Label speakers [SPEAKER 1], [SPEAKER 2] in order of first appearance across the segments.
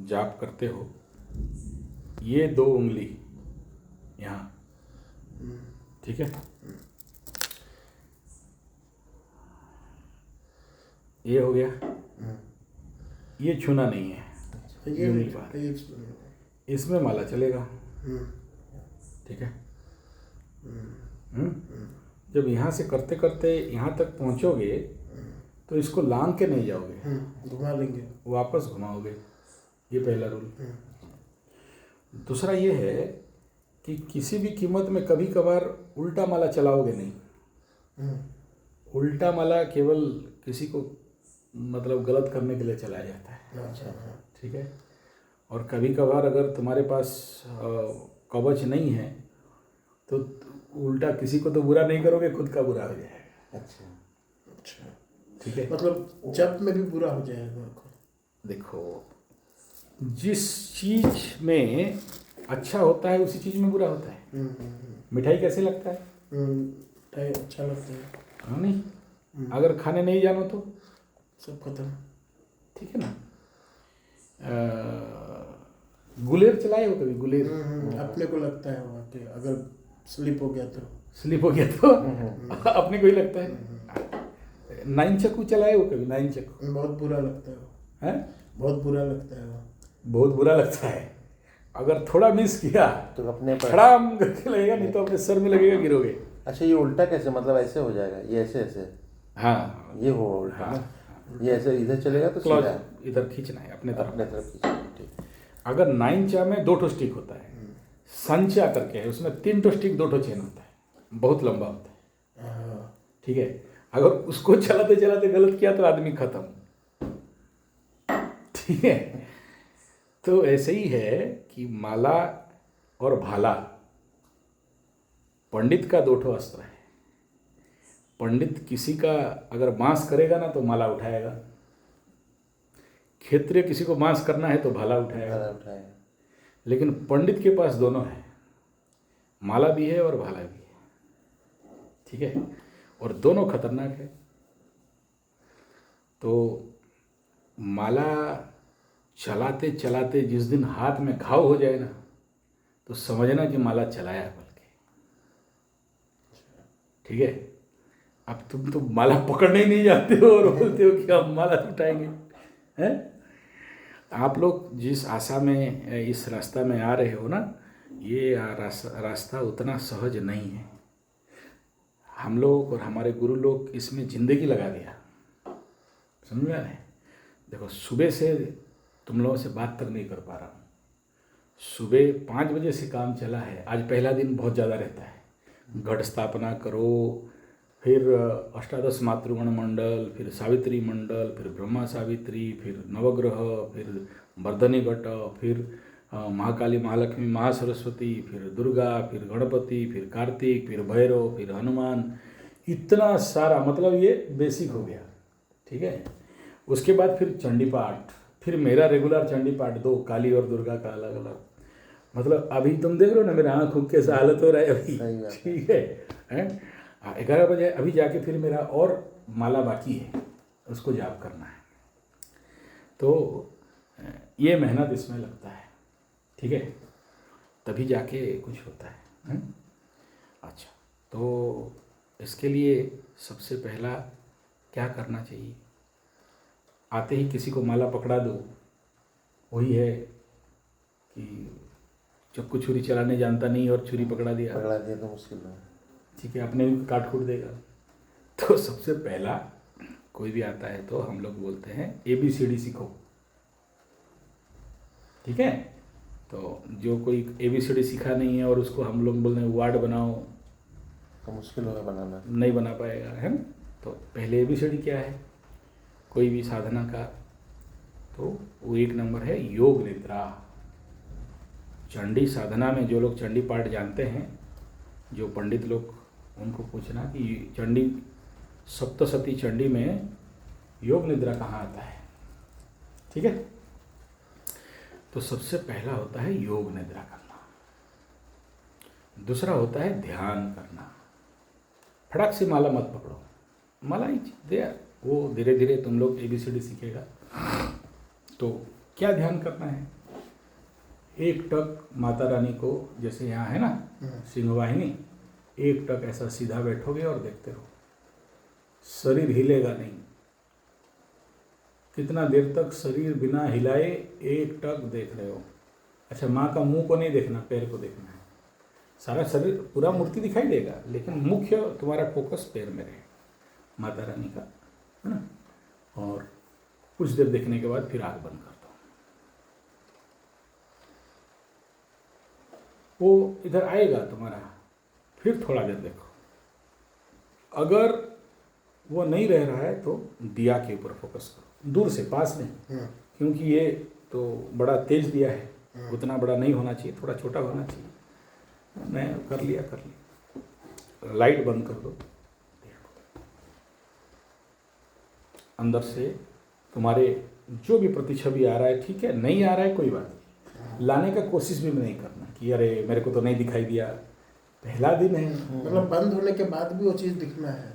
[SPEAKER 1] जाप करते हो, ये 2 उंगली यहाँ, ठीक है, ये हो गया, ये छूना नहीं है, ये उंगली बाहर, इसमें माला चलेगा, ठीक है। जब यहाँ से करते करते यहाँ तक पहुँचोगे तो इसको लांग के नहीं जाओगे,
[SPEAKER 2] घुमा लेंगे,
[SPEAKER 1] वापस घुमाओगे, ये पहला रूल। दूसरा ये है कि किसी भी कीमत में कभी कभार उल्टा माला चलाओगे नहीं। उल्टा माला केवल किसी को मतलब गलत करने के लिए चलाया जाता है,
[SPEAKER 2] अच्छा,
[SPEAKER 1] ठीक है। और कभी कभार अगर तुम्हारे पास कवच नहीं है तो उल्टा किसी को तो बुरा नहीं करोगे, खुद का बुरा हो जाएगा।
[SPEAKER 2] अच्छा,
[SPEAKER 1] ठीक है,
[SPEAKER 2] मतलब जब में भी बुरा हो जाएगा।
[SPEAKER 1] देखो, जिस चीज में अच्छा होता है उसी चीज में बुरा होता है। मिठाई कैसे लगता है?
[SPEAKER 2] मिठाई अच्छा लगता है,
[SPEAKER 1] हाँ नहीं, अगर खाने नहीं जानो तो
[SPEAKER 2] सब खत्म,
[SPEAKER 1] ठीक है ना। गुलेर चलाए हो कभी? गुलेर
[SPEAKER 2] अपने को लगता है वहाँ के, अगर स्लिप हो गया तो
[SPEAKER 1] अपने को ही लगता है। 9 चक्कू चलाए हो कभी? 9 चक्कू
[SPEAKER 2] बहुत बुरा लगता है वो,
[SPEAKER 1] है,
[SPEAKER 2] बहुत बुरा लगता है वो,
[SPEAKER 1] बहुत बुरा लगता है। अगर थोड़ा मिस किया
[SPEAKER 3] तो अपने पर
[SPEAKER 1] खड़ाम करके लगेगा, नहीं तो अपने सर में लगेगा, गिरोगे।
[SPEAKER 3] अच्छा, ये उल्टा कैसे, मतलब ऐसे हो जाएगा, ये ऐसे ऐसे?
[SPEAKER 1] हाँ,
[SPEAKER 3] ये हो उल्टा
[SPEAKER 1] हाँ,
[SPEAKER 3] ना, ये ऐसे इधर चलेगा तो सीधा
[SPEAKER 1] इधर खींचना है अपने तरफ।
[SPEAKER 3] अपने तरफ खींचना, ठीक।
[SPEAKER 1] अगर 9 चा में 2 ठो स्टिक होता है, संचा करके है, उसमें 3 ठो स्टिक 2 ठो चेन होता है, बहुत लंबा होता है, ठीक है। अगर उसको चलाते चलाते गलत किया तो आदमी खत्म, ठीक है। तो ऐसे ही है कि माला और भाला पंडित का 2 ठो अस्त्र है। पंडित किसी का अगर मांस करेगा ना तो माला उठाएगा, क्षेत्रीय किसी को मांस करना है तो भाला उठाएगा। लेकिन पंडित के पास दोनों है, माला भी है और भाला भी है, ठीक है, और दोनों खतरनाक है। तो माला चलाते चलाते जिस दिन हाथ में घाव हो जाए ना तो समझना कि माला चलाया बल्कि, ठीक है। अब तुम तो माला पकड़ने ही नहीं जाते हो और बोलते हो कि हम माला उठाएंगे, हैं? आप लोग जिस आशा में इस रास्ता में आ रहे हो ना, ये रास्ता उतना सहज नहीं है। हम लोग और हमारे गुरु लोग इसमें ज़िंदगी लगा दिया, समझ में आ रहा है? देखो, सुबह से तुम लोगों से बात तक नहीं कर पा रहा हूँ। सुबह 5 बजे से काम चला है। आज पहला दिन बहुत ज़्यादा रहता है। घट स्थापना करो, फिर अष्टादश मातृगण मंडल, फिर सावित्री मंडल, फिर ब्रह्मा सावित्री, फिर नवग्रह, फिर वर्धनी घट, फिर महाकाली, महालक्ष्मी, महासरस्वती, फिर दुर्गा, फिर गणपति, फिर कार्तिक, फिर भैरव, फिर हनुमान, इतना सारा, मतलब ये बेसिक हो गया, ठीक है। उसके बाद फिर चंडी पाठ, फिर मेरा रेगुलर चंडी पाठ 2, काली और दुर्गा का अलग अलग। मतलब अभी तुम देख रहे हो ना मेरा आँख उख कैसा हालत हो रहा है अभी, ठीक है। 11 बजे अभी जाके फिर मेरा और माला बाकी है, उसको जाप करना है। तो ये मेहनत इसमें लगता है, ठीक है, तभी जाके कुछ होता है। अच्छा, तो इसके लिए सबसे पहला क्या करना चाहिए? आते ही किसी को माला पकड़ा दो, वही है कि चक्कू छुरी चलाने जानता नहीं और छुरी पकड़ा दिया
[SPEAKER 3] तो मुश्किल है,
[SPEAKER 1] ठीक है, अपने भी काट कूट देगा। तो सबसे पहला कोई भी आता है तो हम लोग बोलते हैं ABCD सीखो, ठीक है। तो जो कोई ABCD सीखा नहीं है और उसको हम लोग बोलते हैं वर्ड बनाओ,
[SPEAKER 3] तो मुश्किल होगा बनाना,
[SPEAKER 1] नहीं बना पाएगा, है ना। तो पहले ABCD क्या है कोई भी साधना का, तो वो 1 नंबर है योग निद्रा। चंडी साधना में जो लोग चंडी पाठ जानते हैं, जो पंडित लोग, उनको पूछना कि चंडी सप्तशती चंडी में योग निद्रा कहाँ आता है, ठीक है। तो सबसे पहला होता है योग निद्रा करना, दूसरा होता है ध्यान करना। फटाक से माला मत पकड़ो, माला ही दे, वो धीरे धीरे तुम लोग ABCD सीखेगा। तो क्या ध्यान करना है? एक टक माता रानी को, जैसे यहाँ है ना सिंह वाहिनी, एक टक ऐसा सीधा बैठोगे और देखते रहो, शरीर हिलेगा नहीं। कितना देर तक शरीर बिना हिलाए एक टक देख रहे हो। अच्छा, माँ का मुंह को नहीं देखना, पैर को देखना है। सारा शरीर, पूरा मूर्ति दिखाई देगा, लेकिन मुख्य तुम्हारा फोकस पैर में रहे, माता रानी का, है ना। और कुछ देर देखने के बाद फिर आँख बंद कर दो। वो इधर आएगा तुम्हारा, फिर थोड़ा देर देखो। अगर वो नहीं रह रहा है तो दिया के ऊपर फोकस करो, दूर से, पास नहीं, क्योंकि ये तो बड़ा तेज दिया है, उतना बड़ा नहीं होना चाहिए, थोड़ा छोटा होना चाहिए। मैं कर लिया। लाइट बंद कर दो। अंदर से तुम्हारे जो भी प्रतिछवि आ रहा है, ठीक है, नहीं आ रहा है कोई बात नहीं, लाने का कोशिश भी नहीं करना कि अरे मेरे को तो नहीं दिखाई दिया, पहला दिन है।
[SPEAKER 2] मतलब बंद होने के बाद भी वो चीज़ दिखना है,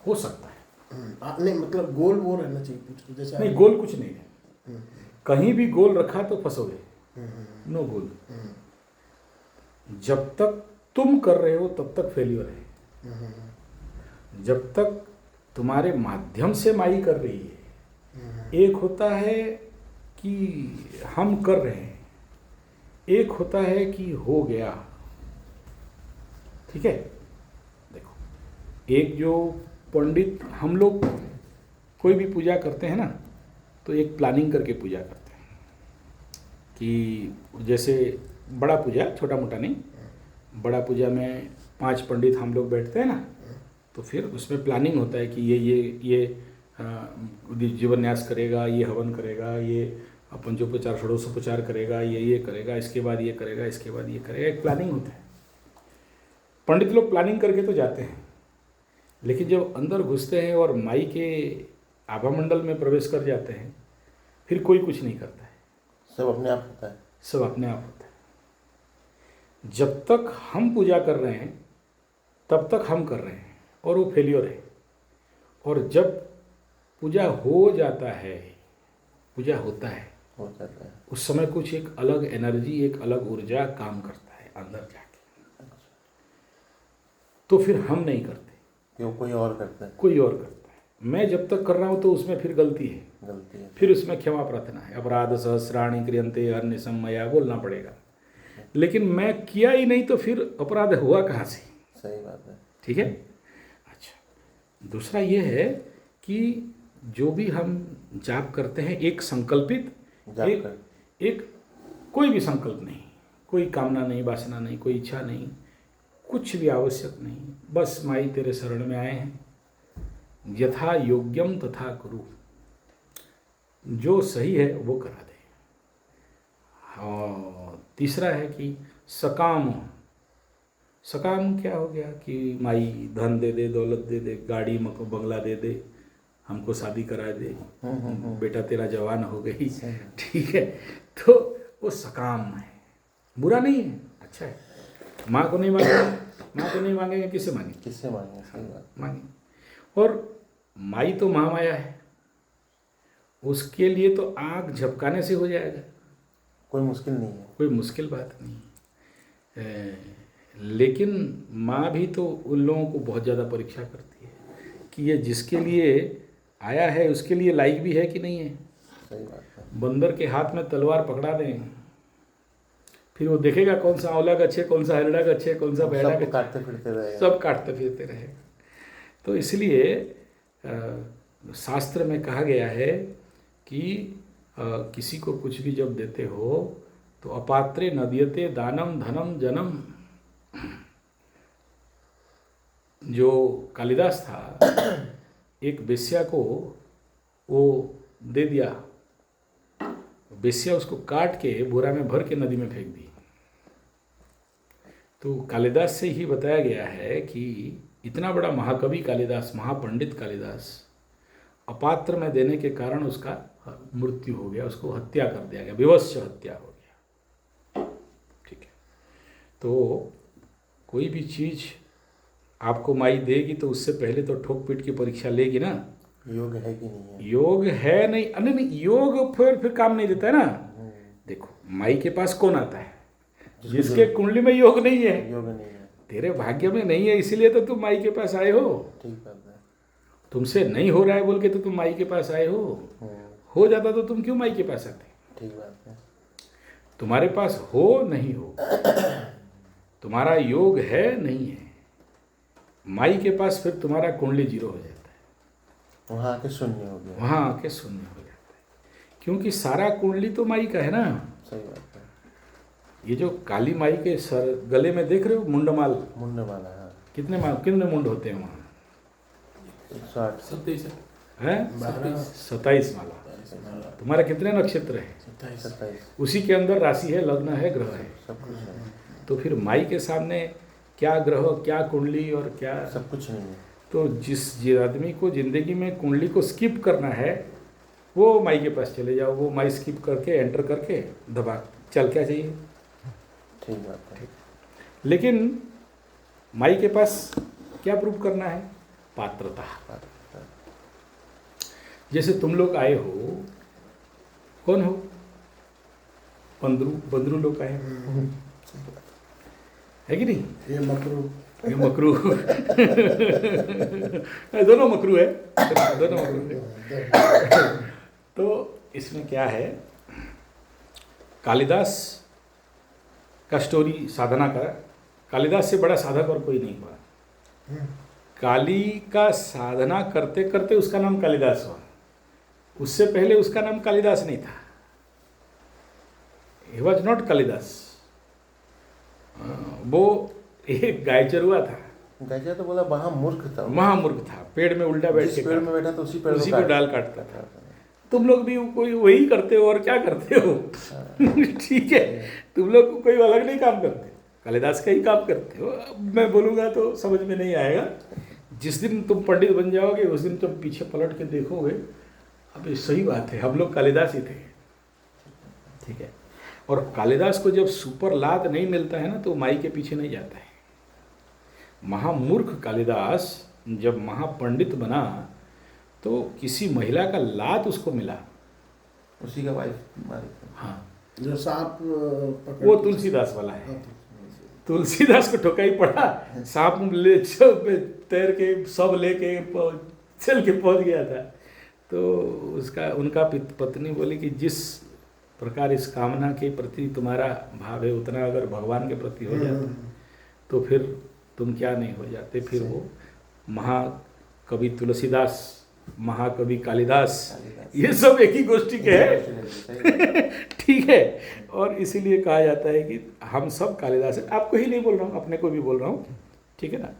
[SPEAKER 1] हो सकता है।
[SPEAKER 2] नहीं मतलब गोल वो रहना चाहिए कुछ, जैसे
[SPEAKER 1] नहीं, गोल कुछ नहीं है। कहीं भी गोल रखा तो फंसोगे, नो गोल। जब तक तुम कर रहे हो तब तक फेल्योर है। जब तक तुम्हारे माध्यम से माई कर रही है, एक होता है कि हम कर रहे हैं, एक होता है कि हो गया। ठीक है, देखो, एक जो पंडित, हम लोग कोई भी पूजा करते हैं ना, तो एक प्लानिंग करके पूजा करते हैं कि जैसे बड़ा पूजा, छोटा मोटा नहीं, बड़ा पूजा में 5 पंडित हम लोग बैठते हैं ना, तो फिर उसमें प्लानिंग होता है कि ये जीवन न्यास करेगा, ये हवन करेगा, ये पंचोपचार षोडशोपचार करेगा, ये करेगा, इसके बाद ये करेगा, इसके बाद ये करेगा, एक प्लानिंग होता है। पंडित लोग प्लानिंग करके तो जाते हैं, लेकिन जब अंदर घुसते हैं और माई के आभा मंडल में प्रवेश कर जाते हैं, फिर कोई कुछ नहीं करता है,
[SPEAKER 3] सब अपने आप होता है।
[SPEAKER 1] सब अपने आप होता है। जब तक हम पूजा कर रहे हैं तब तक हम कर रहे हैं और वो फेलियर है। और जब पूजा हो जाता है, पूजा होता है,
[SPEAKER 3] हो जाता है,
[SPEAKER 1] उस समय कुछ एक अलग एनर्जी, एक अलग ऊर्जा काम करता है अंदर जाके, तो फिर हम नहीं करते,
[SPEAKER 3] क्यों कोई और करता है,
[SPEAKER 1] कोई और करता है। मैं जब तक कर रहा हूँ तो उसमें फिर गलती है,
[SPEAKER 3] गलती है,
[SPEAKER 1] फिर उसमें क्षमा प्रार्थना है, अपराध सहस्राणि क्रियंते अन्य सम्मया बोलना पड़ेगा। लेकिन मैं किया ही नहीं तो फिर अपराध हुआ कहाँ से?
[SPEAKER 3] सही बात है।
[SPEAKER 1] ठीक है। अच्छा, दूसरा ये है कि जो भी हम जाप करते हैं, एक संकल्पित, एक कोई भी संकल्प नहीं, कोई कामना नहीं, वासना नहीं, कोई इच्छा नहीं, कुछ भी आवश्यक नहीं, बस माई तेरे शरण में आए हैं, यथा योग्यम तथा कुरु, जो सही है वो करा दे। और तीसरा है कि सकाम। सकाम क्या हो गया कि माई धन दे दे, दौलत दे दे, गाड़ी मको बंगला दे दे, हमको शादी करा दे, बेटा तेरा जवान हो गई, ठीक है, तो वो सकाम है, बुरा नहीं है, अच्छा है। माँ को नहीं मांगेंगे, माँ को नहीं मांगेंगे, किससे मांगेंगे?
[SPEAKER 3] किससे मांगे, सही बात।
[SPEAKER 1] मांगेंगे। और माई तो महामाया है, उसके लिए तो आँख झपकाने से हो जाएगा,
[SPEAKER 3] कोई मुश्किल नहीं है,
[SPEAKER 1] कोई मुश्किल बात नहीं है। लेकिन माँ भी तो उन लोगों को बहुत ज़्यादा परीक्षा करती है कि ये जिसके लिए आया है उसके लिए लायक भी है कि नहीं है।
[SPEAKER 3] सही बात है।
[SPEAKER 1] बंदर के हाथ में तलवार पकड़ा दें, फिर वो देखेगा कौन सा आंवला गच्छ है, कौन सा हरड़ा गच्छ है, कौन सा बैड़ा गच्छ,
[SPEAKER 3] काटते फिरते रहे,
[SPEAKER 1] सब काटते फिरते रहे। तो इसलिए शास्त्र में कहा गया है कि किसी को कुछ भी जब देते हो तो अपात्रे न दीयते दानम धनम जनम। जो कालिदास था, एक वेश्या को वो दे दिया, वेश्या उसको काट के बोरा में भर के नदी में फेंक दी। तो कालिदास से ही बताया गया है कि इतना बड़ा महाकवि कालिदास, महापंडित कालिदास, अपात्र में देने के कारण उसका मृत्यु हो गया, उसको हत्या कर दिया गया, विवश हत्या हो गया। ठीक है, तो कोई भी चीज़ आपको माई देगी तो उससे पहले तो ठोक पीट की परीक्षा लेगी ना,
[SPEAKER 3] योग है कि नहीं है?
[SPEAKER 1] योग है नहीं, नहीं नहीं, योग फिर काम नहीं देता है ना। देखो माई के पास कौन आता है? जिसके कुंडली में योग नहीं है।
[SPEAKER 3] योग नहीं है।
[SPEAKER 1] तेरे भाग्य में नहीं है, इसीलिए तो तुम माई के पास आए हो।
[SPEAKER 3] ठीक बात है।
[SPEAKER 1] तुमसे नहीं हो रहा है बोल के तो तुम माई के पास आए हो। हो जाता तो तुम क्यों माई के पास आते?
[SPEAKER 3] ठीक बात है।
[SPEAKER 1] तुम्हारे पास हो नहीं हो, तुम्हारा योग है नहीं है, माई के पास फिर तुम्हारा कुंडली जीरो हो जाता है।
[SPEAKER 3] वहाँ आके शून्य हो गया।
[SPEAKER 1] वहाँ आके शून्य हो जाता है, क्योंकि सारा कुंडली तो माई का है ना।
[SPEAKER 3] सही बात है।
[SPEAKER 1] ये जो काली माई के सर गले में देख रहे हो मुंडमाल,
[SPEAKER 3] मुंड वाला है।
[SPEAKER 1] कितने मुंड होते हैं वहाँ?
[SPEAKER 3] 108।
[SPEAKER 2] 27
[SPEAKER 1] है 27 माला। तुम्हारे कितने नक्षत्र है?
[SPEAKER 3] 27।
[SPEAKER 1] उसी के अंदर राशि है, लग्न है, ग्रह है।
[SPEAKER 3] सब कुछ है।
[SPEAKER 1] तो फिर माई के सामने क्या ग्रह, क्या कुंडली और क्या,
[SPEAKER 3] सब कुछ नहीं है।
[SPEAKER 1] तो जिस आदमी को जिंदगी में कुंडली को स्किप करना है वो माई के पास चले जाओ, वो माई स्किप करके एंटर करके दबा चल क्या चाहिए।
[SPEAKER 3] ठीक बात है।
[SPEAKER 1] लेकिन माई के पास क्या प्रूव करना है? पात्रता। जैसे तुम लोग आए हो, कौन हो? बंदरू लोग आए हो, है कि नहीं?
[SPEAKER 2] ये मकरू।
[SPEAKER 1] ये मकरू दोनों मकरू है, दोनों मकरू है। तो इसमें क्या है, कालिदास का स्टोरी साधना का, कालिदास से बड़ा साधक और कोई नहीं हुआ। काली का साधना करते करते उसका नाम कालिदास हुआ, उससे पहले उसका नाम कालिदास नहीं था। He was not Kalidas. वो एक गाय चरुआ था।
[SPEAKER 3] गजा तो बोला महामूर्ख था।
[SPEAKER 1] महामूर्ख था, पेड़ में उल्टा बैठ
[SPEAKER 3] जिस
[SPEAKER 1] के
[SPEAKER 3] पेड़ में बैठा तो उसी पेड़
[SPEAKER 1] उसी
[SPEAKER 3] को
[SPEAKER 1] को डाल काटता था। तुम लोग भी कोई वही करते हो, और क्या करते हो? ठीक है, तुम लोग कोई अलग नहीं काम करते, कालिदास का ही काम करते हो। अब मैं बोलूँगा तो समझ में नहीं आएगा। जिस दिन तुम पंडित बन जाओगे उस दिन तुम पीछे पलट के देखोगे, अब ये सही बात है, हम लोग कालिदास ही थे। ठीक है, और कालिदास को जब सुपर लाद नहीं मिलता है ना तो माई के पीछे नहीं जाता है। महामूर्ख कालिदास जब महापंडित बना तो किसी महिला का लात उसको मिला,
[SPEAKER 3] उसी का वाइफ मारी।
[SPEAKER 1] हाँ,
[SPEAKER 2] जो सांप पकड़
[SPEAKER 1] वो तुलसीदास वाला है। तुलसीदास को ठोका ही पड़ा, सांप ले तैर के सब लेके चल के पहुंच गया था। तो उसका उनका पत्नी बोली कि जिस प्रकार इस कामना के प्रति तुम्हारा भाव है उतना अगर भगवान के प्रति हो जाता तो फिर तुम क्या नहीं हो जाते। फिर वो महाकवि तुलसीदास, महाकवि कालिदास, ये सब एक ही गोष्ठी के हैं। ठीक है, और इसीलिए कहा जाता है कि हम सब कालिदास हैं। आपको ही नहीं बोल रहा हूँ, अपने को भी बोल रहा हूँ। ठीक है ना?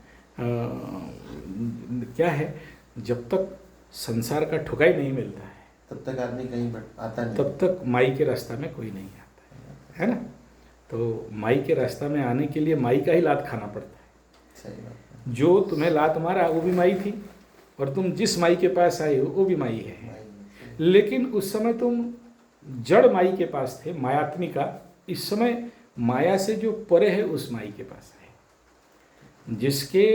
[SPEAKER 1] क्या है, जब तक संसार का ठुकाई नहीं मिलता है
[SPEAKER 3] तब तक आदमी कहीं आता नहीं,
[SPEAKER 1] तब तक माई के रास्ता में कोई नहीं आता है ना? तो माई के रास्ता में आने के लिए माई का ही लात खाना पड़ता है।
[SPEAKER 3] सही बात है।
[SPEAKER 1] जो तुम्हें लात मारा वो भी माई थी, और तुम जिस माई के पास आए हो वो भी माई है। लेकिन उस समय तुम जड़ माई के पास थे, मायात्मी का। इस समय माया से जो परे है उस माई के पास है, जिसके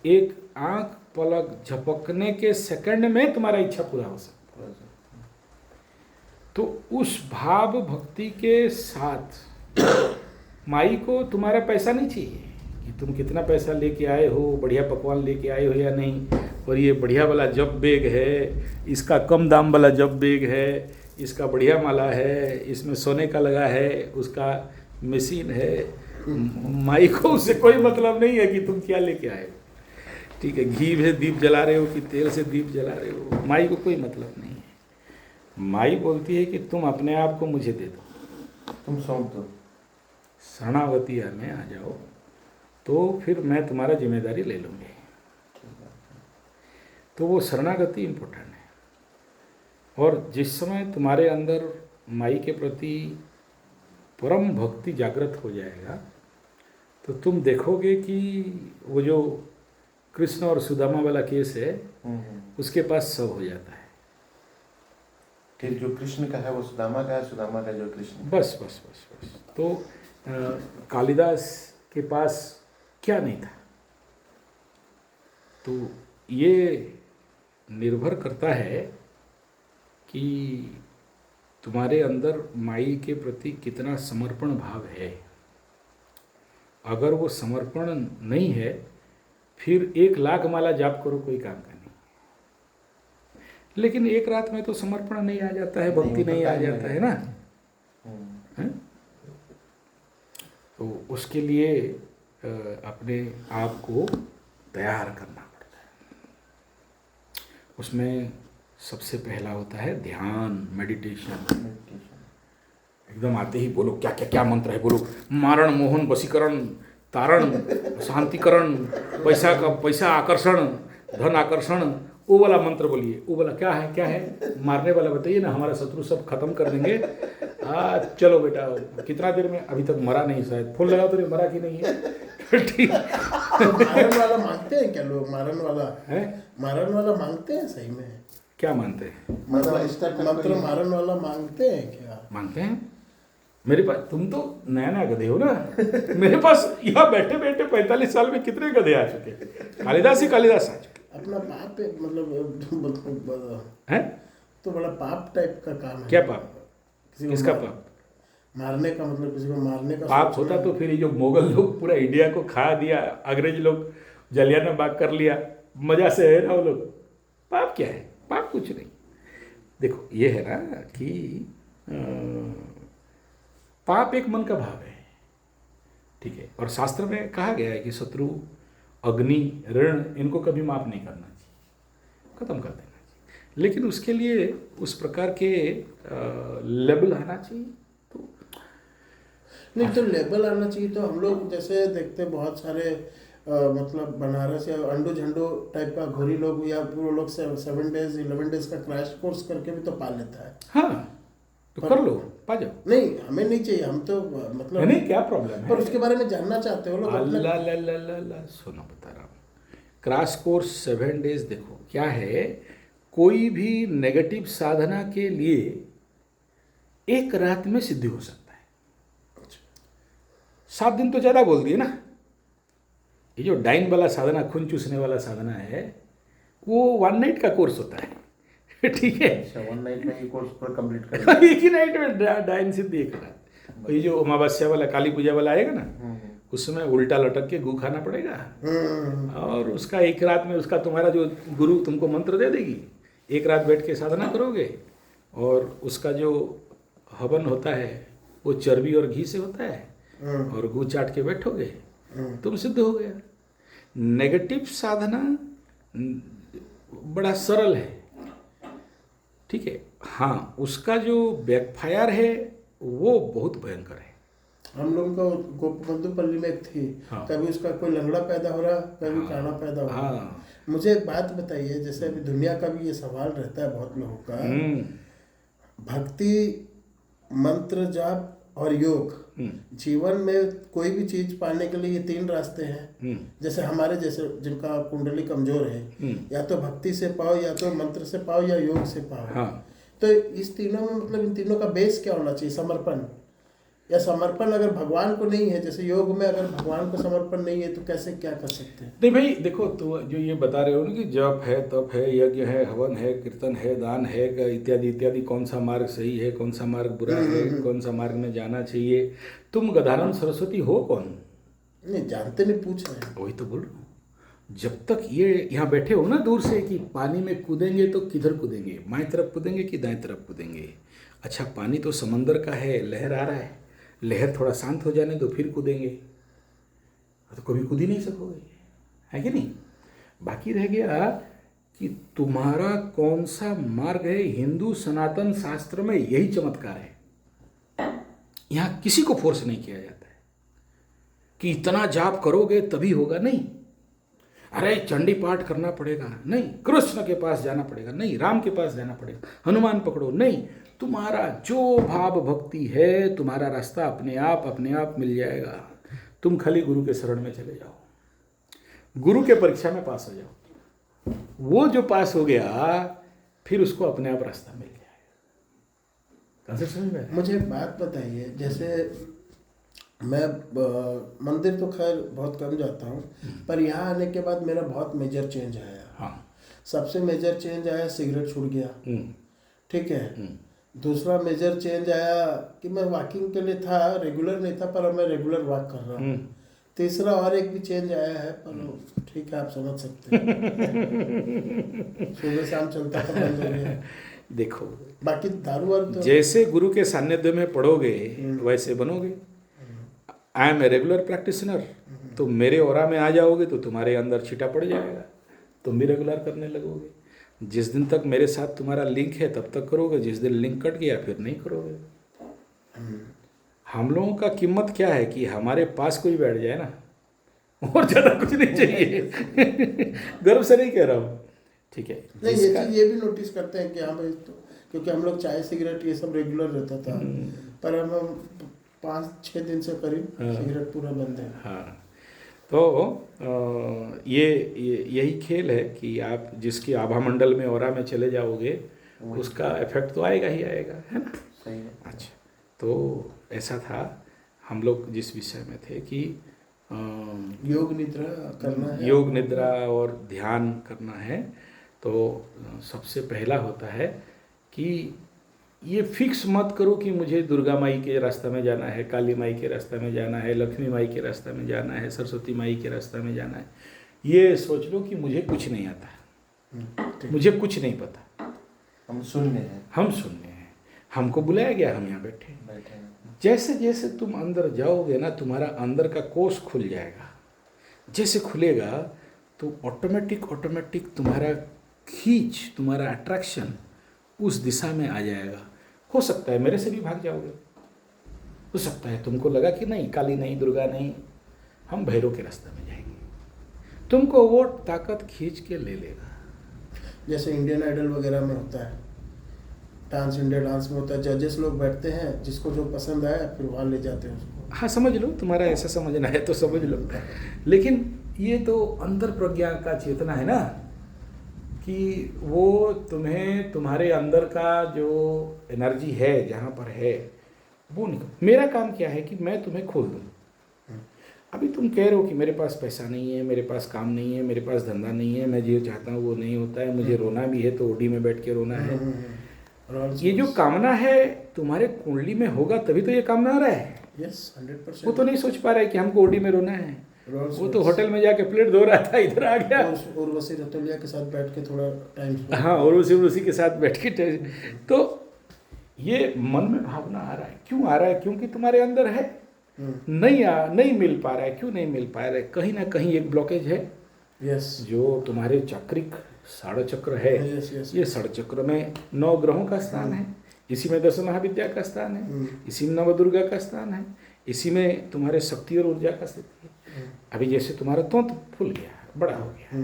[SPEAKER 1] एक आंख पलक झपकने के सेकंड में तुम्हारा इच्छा पूरा हो सकता है। तो उस भाव भक्ति के साथ माई को तुम्हारा पैसा नहीं चाहिए कि तुम कितना पैसा लेके आए हो, बढ़िया पकवान लेके आए हो या नहीं, और ये बढ़िया वाला जब बैग है, इसका कम दाम वाला जब बैग है, इसका बढ़िया माला है, इसमें सोने का लगा है, उसका मशीन है। माई को उससे कोई मतलब नहीं है कि तुम क्या लेके आए हो। ठीक है, घी से दीप जला रहे हो कि तेल से दीप जला रहे हो, माई को कोई मतलब नहीं है। माई बोलती है कि तुम अपने आप को मुझे दे दो,
[SPEAKER 3] तुम सौंप दो,
[SPEAKER 1] शरणागति में आ जाओ, तो फिर मैं तुम्हारा जिम्मेदारी ले लूँगी। तो वो शरणागति इम्पोर्टेंट है। और जिस समय तुम्हारे अंदर माई के प्रति परम भक्ति जागृत हो जाएगा तो तुम देखोगे कि वो जो कृष्ण और सुदामा वाला केस है उसके पास सब हो जाता है।
[SPEAKER 3] फिर जो कृष्ण का है वो सुदामा का है, सुदामा का जो कृष्ण।
[SPEAKER 1] बस बस बस बस। तो कालिदास के पास क्या नहीं था, तो ये निर्भर करता है कि तुम्हारे अंदर माई के प्रति कितना समर्पण भाव है। अगर वो समर्पण नहीं है फिर 1,00,000 माला जाप करो, कोई काम का नहीं। लेकिन एक रात में तो समर्पण नहीं आ जाता है, भक्ति नहीं आ जाता है ना। हैं? तो उसके लिए अपने आप को तैयार करना पड़ता है। उसमें सबसे पहला होता है ध्यान, मेडिटेशन। एकदम आते ही बोलो क्या क्या क्या मंत्र है, बोलो मारण, मोहन, वशीकरण, तारण, शांतिकरण, पैसा आकर्षण, धन आकर्षण, वो वाला मंत्र बोलिए। वो वाला क्या है, क्या है मारने वाला बताइए ना, हमारा शत्रु सब खत्म कर देंगे। चलो बेटा, कितना देर में, अभी तक मरा नहीं शायद, फोन लगाओ तो नहीं मरा कि नहीं है। ठीक।
[SPEAKER 2] तो मारन वाला मांगते हैं क्या लोग? मारन वाला
[SPEAKER 1] है,
[SPEAKER 2] मारन वाला मांगते हैं सही में?
[SPEAKER 1] क्या मानते हैं?
[SPEAKER 2] मंत्र मारन वाला मांगते हैं क्या?
[SPEAKER 1] मानते हैं। मेरे पास, तुम तो नया नया गधे हो ना। मेरे पास यहाँ बैठे बैठे 45 साल में कितने गधे आ चुके। कालिदास ही कालिदास आ चुके।
[SPEAKER 2] अपना पाप है, मतलब
[SPEAKER 1] है
[SPEAKER 2] तो बड़ा पाप टाइप का काम है।
[SPEAKER 1] क्या पाप? किसका पाप?
[SPEAKER 2] मारने का, मतलब किसी को मारने का
[SPEAKER 1] पाप होता तो फिर ये जो मुगल लोग पूरा इंडिया को खा दिया, अंग्रेज लोग जलियाना बाग कर लिया, मजा से है ना वो लोग। पाप क्या है? पाप कुछ नहीं। देखो ये है ना कि पाप एक मन का भाव है, ठीक है। और शास्त्र में कहा गया है कि शत्रु, अग्नि, ऋण, इनको कभी माफ नहीं करना चाहिए, खत्म कर देना चाहिए। लेकिन उसके लिए उस प्रकार के लेवल आना चाहिए। तो
[SPEAKER 2] नहीं, तो लेवल आना चाहिए। तो हम लोग जैसे देखते हैं बहुत सारे मतलब बनारस या अंडू झंडू टाइप का घोरी लोग, या वो लोग 7 डेज 11 डेज का क्रैश कोर्स करके भी तो पा लेता है।
[SPEAKER 1] हाँ, तो कर लो, पा जाओ।
[SPEAKER 2] नहीं, हमें नहीं चाहिए, हम तो मतलब
[SPEAKER 1] नहीं, क्या प्रॉब्लम है?
[SPEAKER 2] पर उसके बारे में जानना चाहते हो लोग।
[SPEAKER 1] अल्लाह, सुनो बता रहा हूँ। क्रैश कोर्स 7 डेज, देखो क्या है, कोई भी नेगेटिव साधना के लिए एक रात में सिद्धि हो सकता है। 7 दिन तो ज़्यादा बोल दिए ना। ये जो डाइन वाला साधना, खून चूसने वाला साधना है, वो 1 नाइट का कोर्स होता है। ठीक है,
[SPEAKER 3] 1 नाइट में ये कोर्स पूरा कंप्लीट कर
[SPEAKER 1] एक ही नाइट में डाइन सिद्धि एक रात। ये जो अमावस्या वाला, काली पूजा वाला आएगा ना, उसमें उल्टा लटक के गू खाना पड़ेगा, और उसका एक रात में उसका तुम्हारा जो गुरु तुमको मंत्र दे देगी, एक रात बैठ के साधना करोगे, और उसका जो हवन होता है वो चर्बी और घी से होता है, और गू चाट के बैठोगे, तुम सिद्ध हो गया। नेगेटिव साधना बड़ा सरल है, ठीक है। हाँ, उसका जो बैकफायर है वो बहुत भयंकर है।
[SPEAKER 2] हम लोगों का गोपबंधुपल्ली में थी। हाँ। कभी उसका कोई लंगड़ा पैदा हो रहा, कभी काना पैदा हो रहा। हाँ। मुझे एक बात बताइए, जैसे अभी दुनिया का भी ये सवाल रहता है बहुत लोगों का, भक्ति, मंत्र जाप और योग, जीवन में कोई भी चीज पाने के लिए ये 3 रास्ते हैं। जैसे हमारे जैसे जिनका कुंडली कमजोर है, या तो भक्ति से पाओ, या तो मंत्र से पाओ, या योग से पाओ। हाँ। तो इस तीनों में मतलब इन तीनों का बेस क्या होना चाहिए? समर्पण, या समर्पण अगर भगवान को नहीं है, जैसे योग में अगर भगवान को समर्पण नहीं है तो कैसे क्या कर सकते हैं?
[SPEAKER 1] नहीं भाई देखो, तो जो ये बता रहे हो ना कि जप है, तप है, यज्ञ है, हवन है, कीर्तन है, दान है, इत्यादि इत्यादि, कौन सा मार्ग सही है, कौन सा मार्ग बुरा है, कौन सा मार्ग में जाना चाहिए। तुम गदानंद सरस्वती हो कौन?
[SPEAKER 2] नहीं जानते, नहीं पूछ रहे हैं।
[SPEAKER 1] वही तो बोल रहा हूँ। जब तक ये यहाँ बैठे हो ना दूर से कि पानी में कूदेंगे तो किधर कूदेंगे, बाएं तरफ कूदेंगे कि दाएं तरफ कूदेंगे। अच्छा, पानी तो समंदर का है, लहर आ रहा है, लहर थोड़ा शांत हो जाने दो फिर कूदेंगे, तो कभी कूद ही नहीं सकोगे, है कि नहीं। बाकी रह गया कि तुम्हारा कौन सा मार्ग है। हिंदू सनातन शास्त्र में यही चमत्कार है, यहाँ किसी को फोर्स नहीं किया जाता है कि इतना जाप करोगे तभी होगा। नहीं, अरे चंडी पाठ करना पड़ेगा, नहीं, कृष्ण के पास जाना पड़ेगा, नहीं, राम के पास जाना पड़ेगा, हनुमान पकड़ो, नहीं। तुम्हारा जो भाव भक्ति है, तुम्हारा रास्ता अपने आप मिल जाएगा। तुम खाली गुरु के शरण में चले जाओ, गुरु के परीक्षा में पास हो जाओ। वो जो पास हो गया फिर उसको अपने आप रास्ता मिल जाएगा। कंसेप्ट समझ में?
[SPEAKER 2] मुझे एक बात बताइए, जैसे मैं मंदिर तो खैर बहुत कम जाता हूँ, पर यहाँ आने के बाद मेरा बहुत मेजर चेंज आया।
[SPEAKER 1] हाँ।
[SPEAKER 2] सबसे मेजर चेंज आया, सिगरेट छूट गया,
[SPEAKER 1] हम्म,
[SPEAKER 2] ठीक है। दूसरा मेजर चेंज आया कि मैं वॉकिंग के लिए था, रेगुलर नहीं था, पर अब मैं रेगुलर वॉक कर रहा हूँ। तीसरा और एक भी चेंज आया है, पर ठीक है, आप समझ सकते हैं। सुबह शाम चलता था, बंद हो गया।
[SPEAKER 1] देखो,
[SPEAKER 2] बाकी दारू वारू तो
[SPEAKER 1] जैसे गुरु के सानिध्य में पढ़ोगे वैसे बनोगे। I am a regular practitioner, तो मेरे ऑरा में आ जाओगे तो तुम्हारे अंदर छिटा पड़ जाएगा, तुम भी रेगुलर करने लगोगे। जिस दिन तक मेरे साथ तुम्हारा लिंक है तब तक करोगे, जिस दिन लिंक कट गया फिर नहीं करोगे। हम लोगों का कीमत क्या है कि हमारे पास कोई बैठ जाए ना, और ज़्यादा कुछ नहीं चाहिए। गर्व से नहीं कह रहा हूँ, ठीक है।
[SPEAKER 2] नहीं, ये चीज ये भी नोटिस करते हैं कि हाँ भाई, तो क्योंकि हम लोग चाय सिगरेट ये सब रेगुलर रहता था, पर अब हम 5-6 दिन से करीब सिगरेट पूरा बंद है।
[SPEAKER 1] हाँ, तो यही खेल है कि आप जिसकी आभा मंडल में ऑरा में चले जाओगे उसका इफेक्ट तो आएगा ही आएगा, है ना।
[SPEAKER 3] सही है।
[SPEAKER 1] अच्छा, तो ऐसा था, हम लोग जिस विषय में थे कि
[SPEAKER 2] योग निद्रा करना है,
[SPEAKER 1] योग निद्रा और ध्यान करना है। तो सबसे पहला होता है कि ये फिक्स मत करो कि मुझे दुर्गा माई के रास्ते में जाना है, काली माई के रास्ते में जाना है, लक्ष्मी माई के रास्ते में जाना है, सरस्वती माई के रास्ते में जाना है। ये सोच लो कि मुझे कुछ नहीं आता, मुझे कुछ नहीं पता,
[SPEAKER 3] हम सुनने हैं,
[SPEAKER 1] हम सुनने हैं, हमको बुलाया गया, हम यहाँ बैठे हैं। जैसे जैसे तुम अंदर जाओगे ना, तुम्हारा अंदर का कोष खुल जाएगा। जैसे खुलेगा तो ऑटोमेटिक तुम्हारा खींच, तुम्हारा अट्रैक्शन उस दिशा में आ जाएगा। हो सकता है मेरे से भी भाग जाओगे, हो सकता है तुमको लगा कि नहीं, काली नहीं, दुर्गा नहीं, हम भैरव के रास्ते में जाएंगे, तुमको वो ताकत खींच के ले लेगा।
[SPEAKER 2] जैसे इंडियन आइडल वगैरह में होता है, डांस इंडिया डांस में होता है, जजेस लोग बैठते हैं, जिसको जो पसंद आया फिर वहाँ ले जाते हैं उसको।
[SPEAKER 1] हाँ, समझ लो, तुम्हारा ऐसा समझना है तो समझ लो, लेकिन ये तो अंतर प्रज्ञा का चेतना है ना, कि वो तुम्हें, तुम्हारे अंदर का जो एनर्जी है जहाँ पर है वो निकल। मेरा काम क्या है कि मैं तुम्हें खोल दूँ। अभी तुम कह रहे हो कि मेरे पास पैसा नहीं है, मेरे पास काम नहीं है, मेरे पास धंधा नहीं है, मैं जो चाहता हूँ वो नहीं होता है, मुझे रोना भी है तो ओडी में बैठ के रोना है। ये जो कामना है तुम्हारे कुंडली में होगा तभी तो ये कामना आ रहा है।
[SPEAKER 2] यस, 100%।
[SPEAKER 1] वो तो नहीं सोच पा रहा है कि हमको ओडी में रोना है, वो तो होटल में जाके प्लेट धो रहा था, इधर आ गया
[SPEAKER 2] और उर्वशी रतोलिया के साथ बैठ के थोड़ा टाइम,
[SPEAKER 1] हाँ, और उसी के साथ बैठ के। तो ये मन में भावना आ रहा है, क्यों आ रहा है? क्योंकि तुम्हारे अंदर है, नहीं मिल पा रहा है। क्यों नहीं मिल पा रहा है? कहीं ना कहीं एक ब्लॉकेज है।
[SPEAKER 2] यस,
[SPEAKER 1] जो तुम्हारे चाक्रिक साढ़ चक्र है, ये साढ़ चक्र में 9 ग्रहों का स्थान है, इसी में 10 महाविद्या का स्थान है, इसी में नवदुर्गा का स्थान है, इसी में तुम्हारे शक्ति और ऊर्जा का स्थिति है। अभी जैसे तुम्हारा तोंत फूल गया, बड़ा हो गया,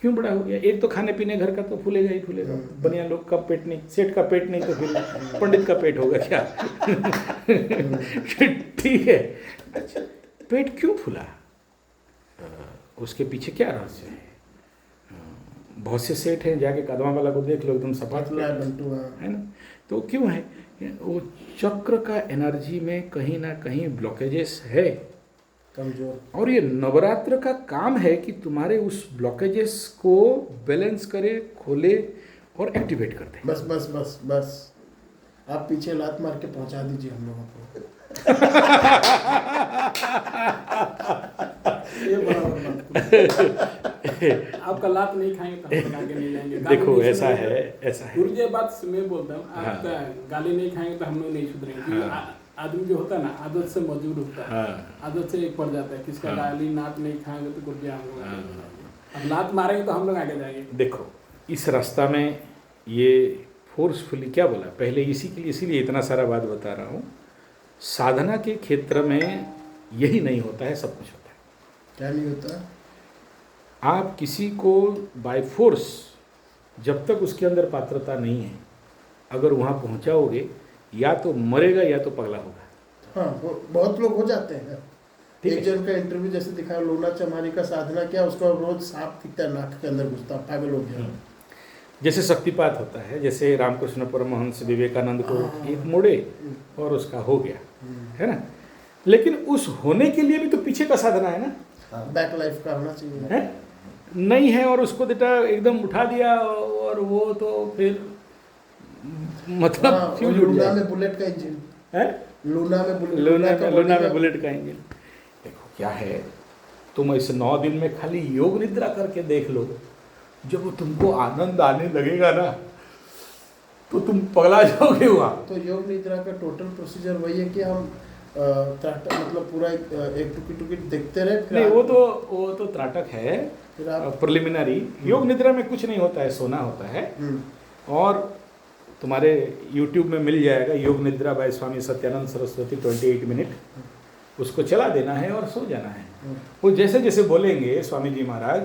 [SPEAKER 1] क्यों बड़ा हो गया? एक तो खाने पीने घर का तो फूलेगा ही फूलेगा, बनिया लोग का पेट नहीं, सेठ का पेट नहीं तो फिर पंडित का पेट होगा क्या? ठीक है। अच्छा, पेट क्यों फूला? उसके पीछे क्या रहस्य है? बहुत से सेठ हैं, जाके कदमा वाला को देख लो, एकदम सपाट है ना। तो क्यों है? वो चक्र का एनर्जी में कहीं ना कहीं ब्लॉकेजेस है,
[SPEAKER 2] कमजोर। और
[SPEAKER 1] ये नवरात्र का काम है कि तुम्हारे उस ब्लॉकेजेस को बैलेंस करे, खोले और एक्टिवेट कर दे।
[SPEAKER 2] बस बस बस बस, आप पीछे लात मार के पहुंचा दीजिए हम लोगों को। ये
[SPEAKER 4] आपका लात नहीं खाएंगे तो हम आगे नहीं जाएंगे।
[SPEAKER 1] देखो, ऐसा है।
[SPEAKER 4] गुरु जी बात मैं बोलता हूँ, आपका गाली नहीं खाएंगे तो हम लोग नहीं सुधरेंगे। आदमी जो होता है ना, आदत से मजबूर होता है, आदत से पड़ जाता है। किसका गाली नाक नहीं खाएंगे तो गुरु जी हम लोग आगे जाएंगे, अब लात मारेंगे तो हम लोग आगे जाएंगे।
[SPEAKER 1] देखो, इस रास्ता में ये फोर्सफुली क्या बोला पहले, इसीलिए इतना सारा बात बता रहा हूँ। साधना के क्षेत्र में यही नहीं होता है, सब कुछ होता है।
[SPEAKER 2] क्या नहीं होता?
[SPEAKER 1] आप किसी को बाय फोर्स, जब तक उसके अंदर पात्रता नहीं है, अगर वहाँ पहुँचाओगे, या तो मरेगा या तो पगला होगा।
[SPEAKER 2] हाँ, बहुत लोग हो जाते हैं। एक जन का इंटरव्यू जैसे दिखा, लोना चमारी का साधना किया, उसका रोज सांप दिखता है नाक के अंदर घुसता, पागल हो गया।
[SPEAKER 1] जैसे शक्तिपात होता है, जैसे रामकृष्ण परमहंस विवेकानंद को एक मोड़े और उसका हो गया, है ना। लेकिन उस होने के लिए भी तो पीछे का साधना है ना,
[SPEAKER 2] बैक लाइफ का होना चाहिए।
[SPEAKER 1] नहीं है और उसको बेटा एकदम उठा दिया और वो तो फिर मतलब
[SPEAKER 2] हाँ,
[SPEAKER 1] फ्यूज
[SPEAKER 2] और
[SPEAKER 1] उड़
[SPEAKER 2] लूना
[SPEAKER 1] जाए
[SPEAKER 2] में बुलेट का इंजन,
[SPEAKER 1] है।
[SPEAKER 2] लूना में बुलेट,
[SPEAKER 1] लूना में बुलेट का इंजन। देखो क्या है, तुम इस 9 दिन में खाली योग निद्रा करके देख लो, जब तुमको आनंद आने लगेगा ना तो तुम पगला जाओगे वहाँ।
[SPEAKER 2] तो योग निद्रा का टोटल प्रोसीजर वही है कि हम मतलब पूरा एक टुकी देखते रहे, फिर
[SPEAKER 1] नहीं वो तो त्राटक है,
[SPEAKER 2] फिर आप
[SPEAKER 1] प्रिलिमिनरी। योग निद्रा में कुछ नहीं होता है, सोना होता है। और तुम्हारे YouTube में मिल जाएगा योग Nidra by Swami Satyanand Saraswati 28 minute, उसको चला देना है और सो जाना है। वो जैसे जैसे बोलेंगे स्वामी जी महाराज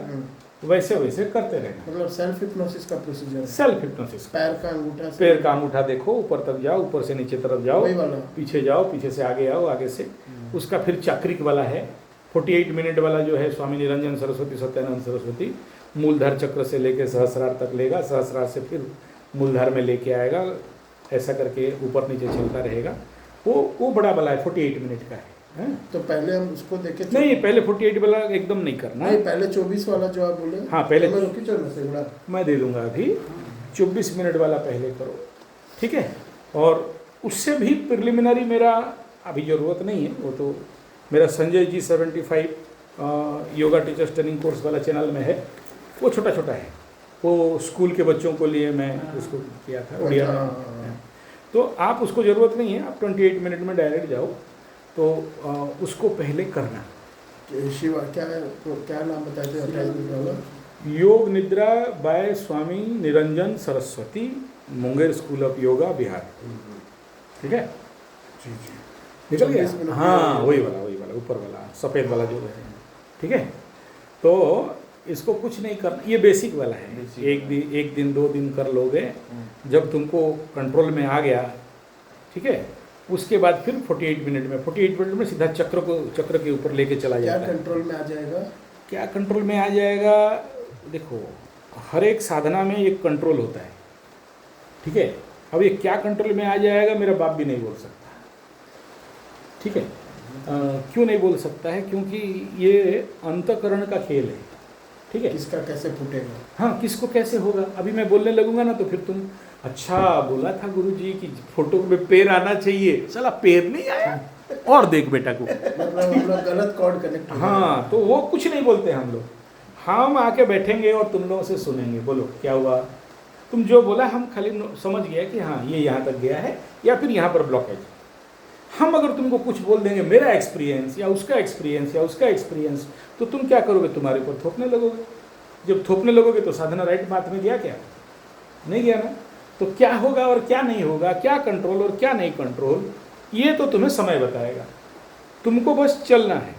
[SPEAKER 1] वैसे वैसे करते रहना।
[SPEAKER 2] मतलब सेल्फ हिप्नोसिस का प्रोसीजर है।
[SPEAKER 1] Self hypnosis.
[SPEAKER 2] पैर का अंगूठा से,
[SPEAKER 1] पैर का अंगूठा देखो, ऊपर तक जाओ, ऊपर से नीचे तरफ जाओ,
[SPEAKER 2] वही वाला।
[SPEAKER 1] पीछे जाओ, पीछे से आगे आओ, आगे से उसका फिर चाक्रिक वाला है। 48 मिनट वाला जो है स्वामी निरंजन सरस्वती सत्यानंद सरस्वती मूलधार चक्र से लेके सहस्रार तक लेगा, सहस्रार से फिर मूलधार में लेके आएगा, ऐसा करके ऊपर नीचे चलता रहेगा। वो बड़ा वाला है, 48 मिनट का है।
[SPEAKER 2] तो पहले हम उसको देखे
[SPEAKER 1] नहीं, पहले 48 वाला एकदम नहीं करना।
[SPEAKER 2] नहीं, पहले 24 वाला जो आप बोले।
[SPEAKER 1] हाँ पहले,
[SPEAKER 2] मैं रुकी चलो से बड़ा
[SPEAKER 1] मैं दे दूंगा अभी। 24 मिनट वाला पहले करो, ठीक है। और उससे भी प्रिलिमिनरी मेरा अभी ज़रूरत नहीं है, वो तो मेरा Sanjay ji 75 yoga teachers training course वाला चैनल में है। वो छोटा छोटा है, वो स्कूल के बच्चों को लिए मैं उसको किया था उड़िया में। तो आप उसको ज़रूरत नहीं है, आप 28 मिनट में डायरेक्ट जाओ। तो उसको पहले करना।
[SPEAKER 2] शिवा क्या नाम बताए थे?
[SPEAKER 1] Yoga Nidra by Swami Niranjan Saraswati, Munger school of yoga, Bihar. ठीक है, निकल गया। हाँ वही वाला ऊपर वाला सफ़ेद वाला जो है, ठीक है। तो इसको कुछ नहीं करना, ये बेसिक वाला है। एक दिन 2 दिन कर लोगे, जब तुमको कंट्रोल में आ गया, ठीक है, उसके बाद फिर 48 मिनट में सीधा चक्र के ऊपर लेके चला जाता है।
[SPEAKER 2] क्या कंट्रोल में आ जाएगा?
[SPEAKER 1] क्या कंट्रोल में आ जाएगा? देखो, हर एक साधना में एक कंट्रोल होता है, ठीक है। अब ये क्या कंट्रोल में आ जाएगा मेरा बाप भी नहीं बोल सकता, ठीक है। क्यों नहीं बोल सकता है? क्योंकि ये अंतःकरण का खेल है, ठीक है।
[SPEAKER 2] किसका कैसे फूटेगा?
[SPEAKER 1] हाँ, किसको कैसे होगा। अभी मैं बोलने लगूंगा ना तो फिर तुम, अच्छा बोला था गुरुजी कि फोटो में पैर आना चाहिए, चला पैर नहीं आया, और देख बेटा को,
[SPEAKER 2] मतलब हम लोग गलत कॉर्ड कनेक्ट।
[SPEAKER 1] हाँ, तो वो कुछ नहीं बोलते हम लोग। हम आके बैठेंगे और तुम लोगों से सुनेंगे, बोलो क्या हुआ, तुम जो बोला हम खाली समझ गया कि हाँ ये यहाँ तक गया है या फिर यहाँ पर ब्लॉकेज। हम अगर तुमको कुछ बोल देंगे, मेरा एक्सपीरियंस या उसका एक्सपीरियंस, तो तुम क्या करोगे? तुम्हारे ऊपर थोपने लगोगे। जब थोपने लगोगे तो साधना राइट बात में गया क्या? नहीं गया ना। तो क्या होगा और क्या नहीं होगा, क्या कंट्रोल और क्या नहीं कंट्रोल, ये तो तुम्हें समय बताएगा। तुमको बस चलना है,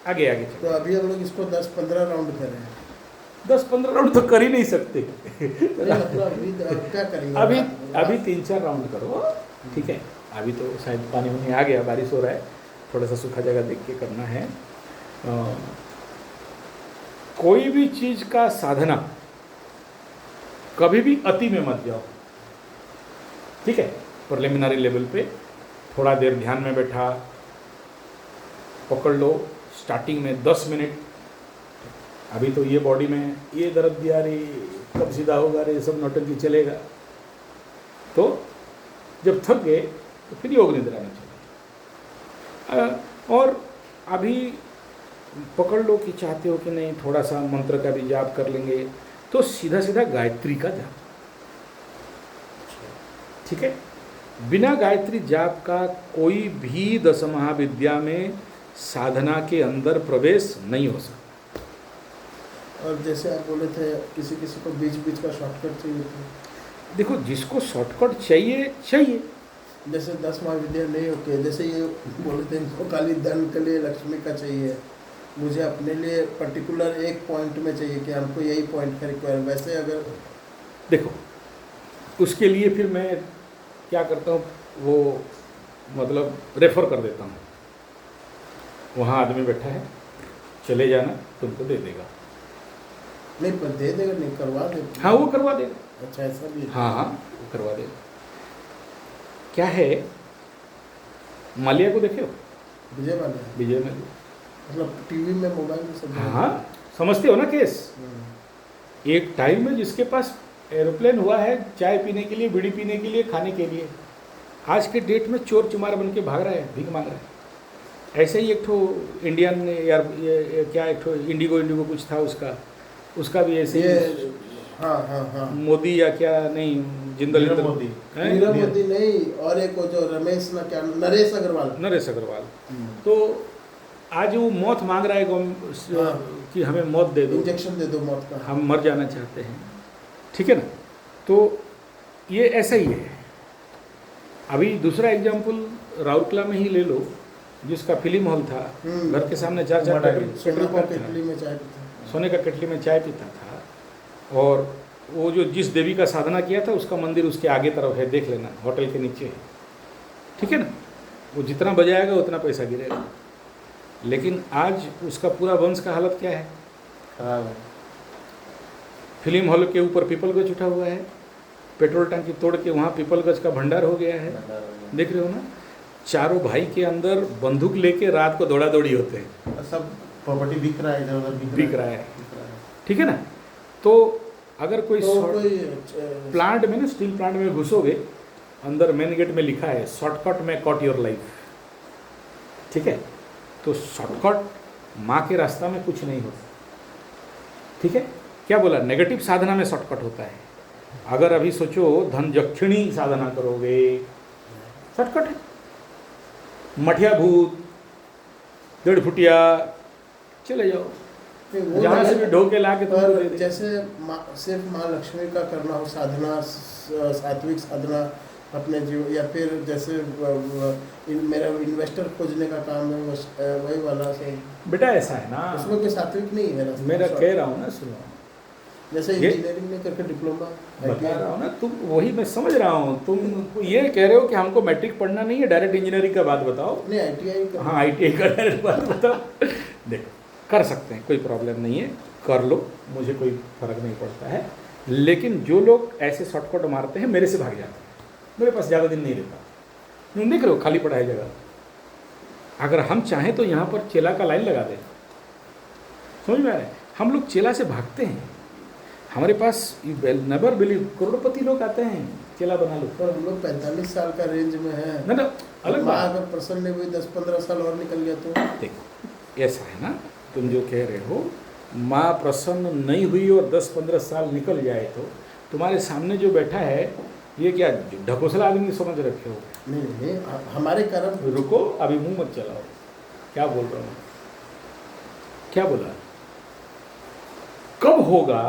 [SPEAKER 1] आगे आगे चलो।
[SPEAKER 2] तो अभी हम लोग इसको 10-15 राउंड कर रहे हैं।
[SPEAKER 1] 10-15 राउंड तो कर ही नहीं सकते।
[SPEAKER 2] मतलब अभी क्या करेंगे?
[SPEAKER 1] अभी 3-4 राउंड करो, ठीक है। अभी तो शायद पानी वानी आ गया, बारिश हो रहा है, थोड़ा सा सूखा जगह देख के करना है। कोई भी चीज़ का साधना कभी भी अति में मत जाओ, ठीक है। प्रिलिमिनरी लेवल पे थोड़ा देर ध्यान में बैठा, पकड़ लो, स्टार्टिंग में 10 मिनट। अभी तो ये बॉडी में ये दर्द दिया रे, कब सीधा होगा रे, सब नौटंकी चलेगा। तो जब थक गए तो फिर योग निद्रा में चले। और अभी पकड़ लो कि चाहते हो कि नहीं, थोड़ा सा मंत्र का भी जाप कर लेंगे, तो सीधा सीधा गायत्री का जाप, ठीक है। बिना गायत्री जाप का कोई भी 10 महाविद्या में साधना के अंदर प्रवेश नहीं हो सकता।
[SPEAKER 2] और जैसे आप बोले थे किसी को बीच का शॉर्टकट चाहिए था।
[SPEAKER 1] देखो, जिसको शॉर्टकट चाहिए।
[SPEAKER 2] जैसे 10 महाविद्या नहीं होते, जैसे ये बोले थे इनको खाली धन के लिए लक्ष्मी का चाहिए, मुझे अपने लिए पर्टिकुलर एक पॉइंट में चाहिए कि हमको यही पॉइंट का रिक्वायर। वैसे अगर
[SPEAKER 1] देखो, उसके लिए फिर मैं क्या करता हूँ, वो मतलब रेफ़र कर देता हूँ। वहाँ आदमी बैठा है, चले जाना, तुमको दे देगा।
[SPEAKER 2] नहीं, पर दे देगा नहीं, करवा दे।
[SPEAKER 1] हाँ, वो करवा देगा।
[SPEAKER 2] अच्छा, ऐसा भी?
[SPEAKER 1] हाँ, वो करवा देगा। क्या है, माल्या को देखे हो?
[SPEAKER 2] विजय माल्या?
[SPEAKER 1] विजय माल्या,
[SPEAKER 2] मतलब टीवी में, मोबाइल में सब?
[SPEAKER 1] हाँ, समझते हो ना केस? एक टाइम में जिसके पास एरोप्लेन हुआ है चाय पीने के लिए, बीड़ी पीने के लिए, खाने के लिए, आज के डेट में चोर चुमार बन के भाग रहा है, भीख मांग रहा है। ऐसे ही एक ठो इंडियन यार क्या एक ठो इंडिगो कुछ था उसका भी ऐसे ही
[SPEAKER 2] हाँ
[SPEAKER 1] मोदी या क्या नहीं जिंदल
[SPEAKER 3] नीरव मोदी।
[SPEAKER 1] हैं?
[SPEAKER 2] नीरव मोदी नहीं, और एक वो जो रमेश ना क्या नरेश अग्रवाल। तो आज वो मौत मांग रहा है कि हमें मौत दे दो, इंजेक्शन दे दो मौत का।
[SPEAKER 1] हम मर जाना चाहते हैं, ठीक है ना? तो ये ऐसा ही है। अभी दूसरा एग्जाम्पल राउरकेला में ही ले लो, जिसका फिल्म हॉल था, घर के सामने चार पेट्रोल पंप था, सोने का केटली में चाय पीता था, और वो जो जिस देवी का साधना किया था उसका मंदिर उसके आगे तरफ है, देख लेना, होटल के नीचे है, ठीक है ना? वो जितना बजाएगा उतना पैसा गिरेगा। लेकिन आज उसका पूरा वंश का हालत क्या है?
[SPEAKER 3] खराब है।
[SPEAKER 1] फिल्म हॉल के ऊपर पीपल गज उठा हुआ है, पेट्रोल टंकी तोड़ के वहाँ पीपल गज का भंडार हो गया है, देख रहे हो ना? चारों भाई के अंदर बंदूक लेके रात को दौड़ा दौड़ी होते हैं,
[SPEAKER 3] सब प्रॉपर्टी बिक रहा है, इधर उधर
[SPEAKER 1] बिक रहा है, ठीक है ना? तो अगर कोई प्लांट में ना, स्टील प्लांट में घुसोगे, अंदर मेन गेट में लिखा है शॉर्टकट में कट योर लाइफ, ठीक है? तो शॉर्टकट माँ के रास्ता में कुछ नहीं होता, ठीक है? क्या बोला? नेगेटिव साधना में शॉर्टकट होता है। अगर अभी सोचो धन दक्षिणी साधना करोगे, शॉर्टकट है, मठिया भूत, 1.5 फुटिया, चले जाओ जहाँ से भी ढो के ला के तुमको दे दे।
[SPEAKER 2] जैसे सिर्फ माँ लक्ष्मी का करना हो साधना, सात्विक साधना अपने जीव, या फिर जैसे मेरा इन्वेस्टर खोजने का काम है, वही वाला से
[SPEAKER 1] बेटा ऐसा है ना,
[SPEAKER 2] उसमें कोई सात्विक नहीं है
[SPEAKER 1] मेरा कह रहा हूँ ना, सुनो,
[SPEAKER 2] जैसे इंजीनियरिंग में करके डिप्लोमा
[SPEAKER 1] बता रहा हूँ ना, तुम वही मैं समझ रहा हूँ, तुम ये कह रहे हो कि हमको मैट्रिक पढ़ना नहीं है, डायरेक्ट इंजीनियरिंग का बात बताओ।
[SPEAKER 2] नहीं, ITI का।
[SPEAKER 1] हाँ, ITI का डायरेक्ट बात बताओ। देखो, कर सकते हैं, कोई प्रॉब्लम नहीं है, कर लो, मुझे कोई फर्क नहीं पड़ता है। लेकिन जो लोग ऐसे शॉर्टकट मारते हैं मेरे से भाग जाते हैं, मेरे पास ज़्यादा दिन नहीं रहता। तुम देख रहे हो खाली पड़ा है जगह, अगर हम चाहें तो यहाँ पर चेला का लाइन लगा दें, समझ में आ रहा है? हम लोग चेला से भागते हैं, हमारे पास नेवर बिलीव करोड़पति लोग आते हैं, चेला बना लो।
[SPEAKER 2] पर हम लोग 45 साल का रेंज में है
[SPEAKER 1] ना, अलग बात।
[SPEAKER 2] अगर प्रसन्न हुई 10-15 साल और निकल गया तो
[SPEAKER 1] देखो ऐसा है ना, तुम जो कह रहे हो माँ प्रसन्न नहीं हुई और 10-15 साल निकल जाए, तो तुम्हारे सामने जो बैठा है ये क्या ढकोसला आदमी समझ रखे हो?
[SPEAKER 2] नहीं, हमारे कर्म।
[SPEAKER 1] रुको, अभी मुंह मत चलाओ, क्या बोल रहा हूँ, क्या बोला? कब होगा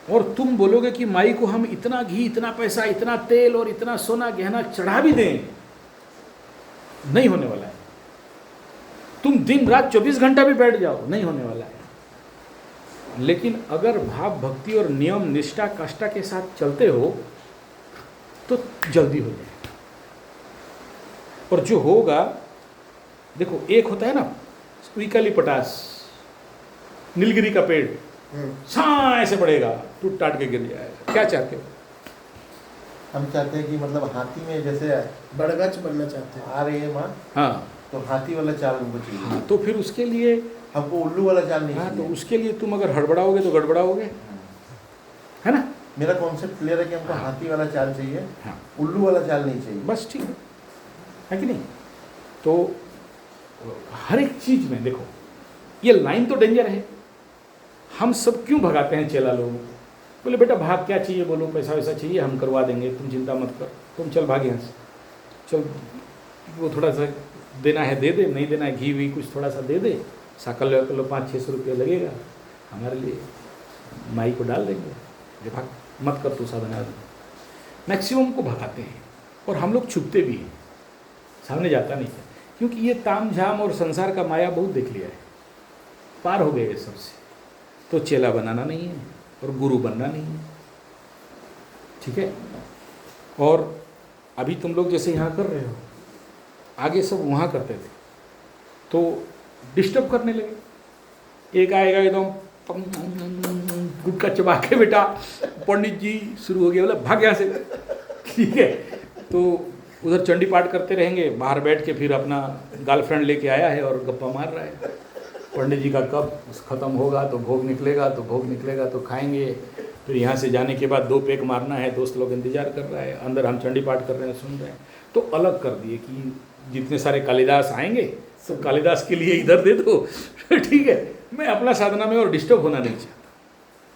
[SPEAKER 1] और तुम बोलोगे कि माई को हम इतना घी, इतना पैसा, इतना तेल और इतना सोना गहना चढ़ा भी दें, नहीं होने वाला है। तुम दिन रात 24 घंटा भी बैठ जाओ, नहीं होने वाला है। लेकिन अगर भाव भक्ति और नियम निष्ठा काष्ठा के साथ चलते हो तो जल्दी हो जाए। और जो होगा, देखो, एक होता है ना स्क्विकली पटास, नीलगिरी का पेड़ छां ऐसे बढ़ेगा, टूट टाट के गिर जाएगा। क्या चाहते हो?
[SPEAKER 3] हम चाहते हैं कि मतलब हाथी में जैसे
[SPEAKER 2] बड़गछ बनना चाहते हैं।
[SPEAKER 3] आ रही है माँ,
[SPEAKER 1] हाँ,
[SPEAKER 3] तो हाथी वाला चाल हमको चाहिए।
[SPEAKER 1] हाँ, तो फिर उसके लिए
[SPEAKER 3] हमको उल्लू वाला चाल नहीं
[SPEAKER 1] हाँ, तो
[SPEAKER 3] चाहिए।
[SPEAKER 1] उसके लिए तुम अगर हड़बड़ाओगे तो गड़बड़ाओगे, है ना?
[SPEAKER 3] मेरा कॉन्सेप्ट क्लियर है कि हमको
[SPEAKER 1] हाँ।
[SPEAKER 3] हाथी वाला चाल चाहिए,
[SPEAKER 1] हाँ,
[SPEAKER 3] उल्लू वाला चाल नहीं चाहिए।
[SPEAKER 1] बस ठीक है कि नहीं? तो हर एक चीज में देखो, ये लाइन तो डेंजर है। हम सब क्यों भगाते हैं चेला लोगों को? बोले बेटा भाग, क्या चाहिए बोलो, पैसा वैसा चाहिए हम करवा देंगे, तुम चिंता मत कर, तुम चल भाग यहाँ से, चल वो थोड़ा सा देना है दे दे, नहीं देना है घी वी कुछ थोड़ा सा दे दे, साकल लो 500-600 रुपये लगेगा हमारे लिए, माई को डाल देंगे, ये भाग मत कर तू साधना। मैक्सिमम को भगाते हैं और हम लोग छुपते भी हैं, सामने जाता नहीं है, क्योंकि ये ताम झाम और संसार का माया बहुत देख लिया है, पार हो गए सबसे। तो चेला बनाना नहीं है और गुरु बनना नहीं है, ठीक है? और अभी तुम लोग जैसे यहाँ कर रहे हो, आगे सब वहाँ करते थे, तो डिस्टर्ब करने लगे। एक आएगा एकदम गुटका चबा के, बेटा पंडित जी शुरू हो गया, बोला भाग यहाँ से, ठीक है? तो उधर चंडी पाठ करते रहेंगे, बाहर बैठ के फिर अपना गर्लफ्रेंड लेके आया है और गप्पा मार रहा है, पंडित जी का कब ख़त्म होगा तो भोग निकलेगा, तो भोग निकलेगा तो खाएंगे। फिर यहाँ से जाने के बाद 2 पेक मारना है, दोस्त लोग इंतजार कर रहा है, अंदर हम चंडी पाठ कर रहे हैं, सुन रहे हैं। तो अलग कर दिए कि जितने सारे कालिदास आएंगे तो कालिदास के लिए इधर दे दो। ठीक है, मैं अपना साधना में और डिस्टर्ब होना नहीं चाहता।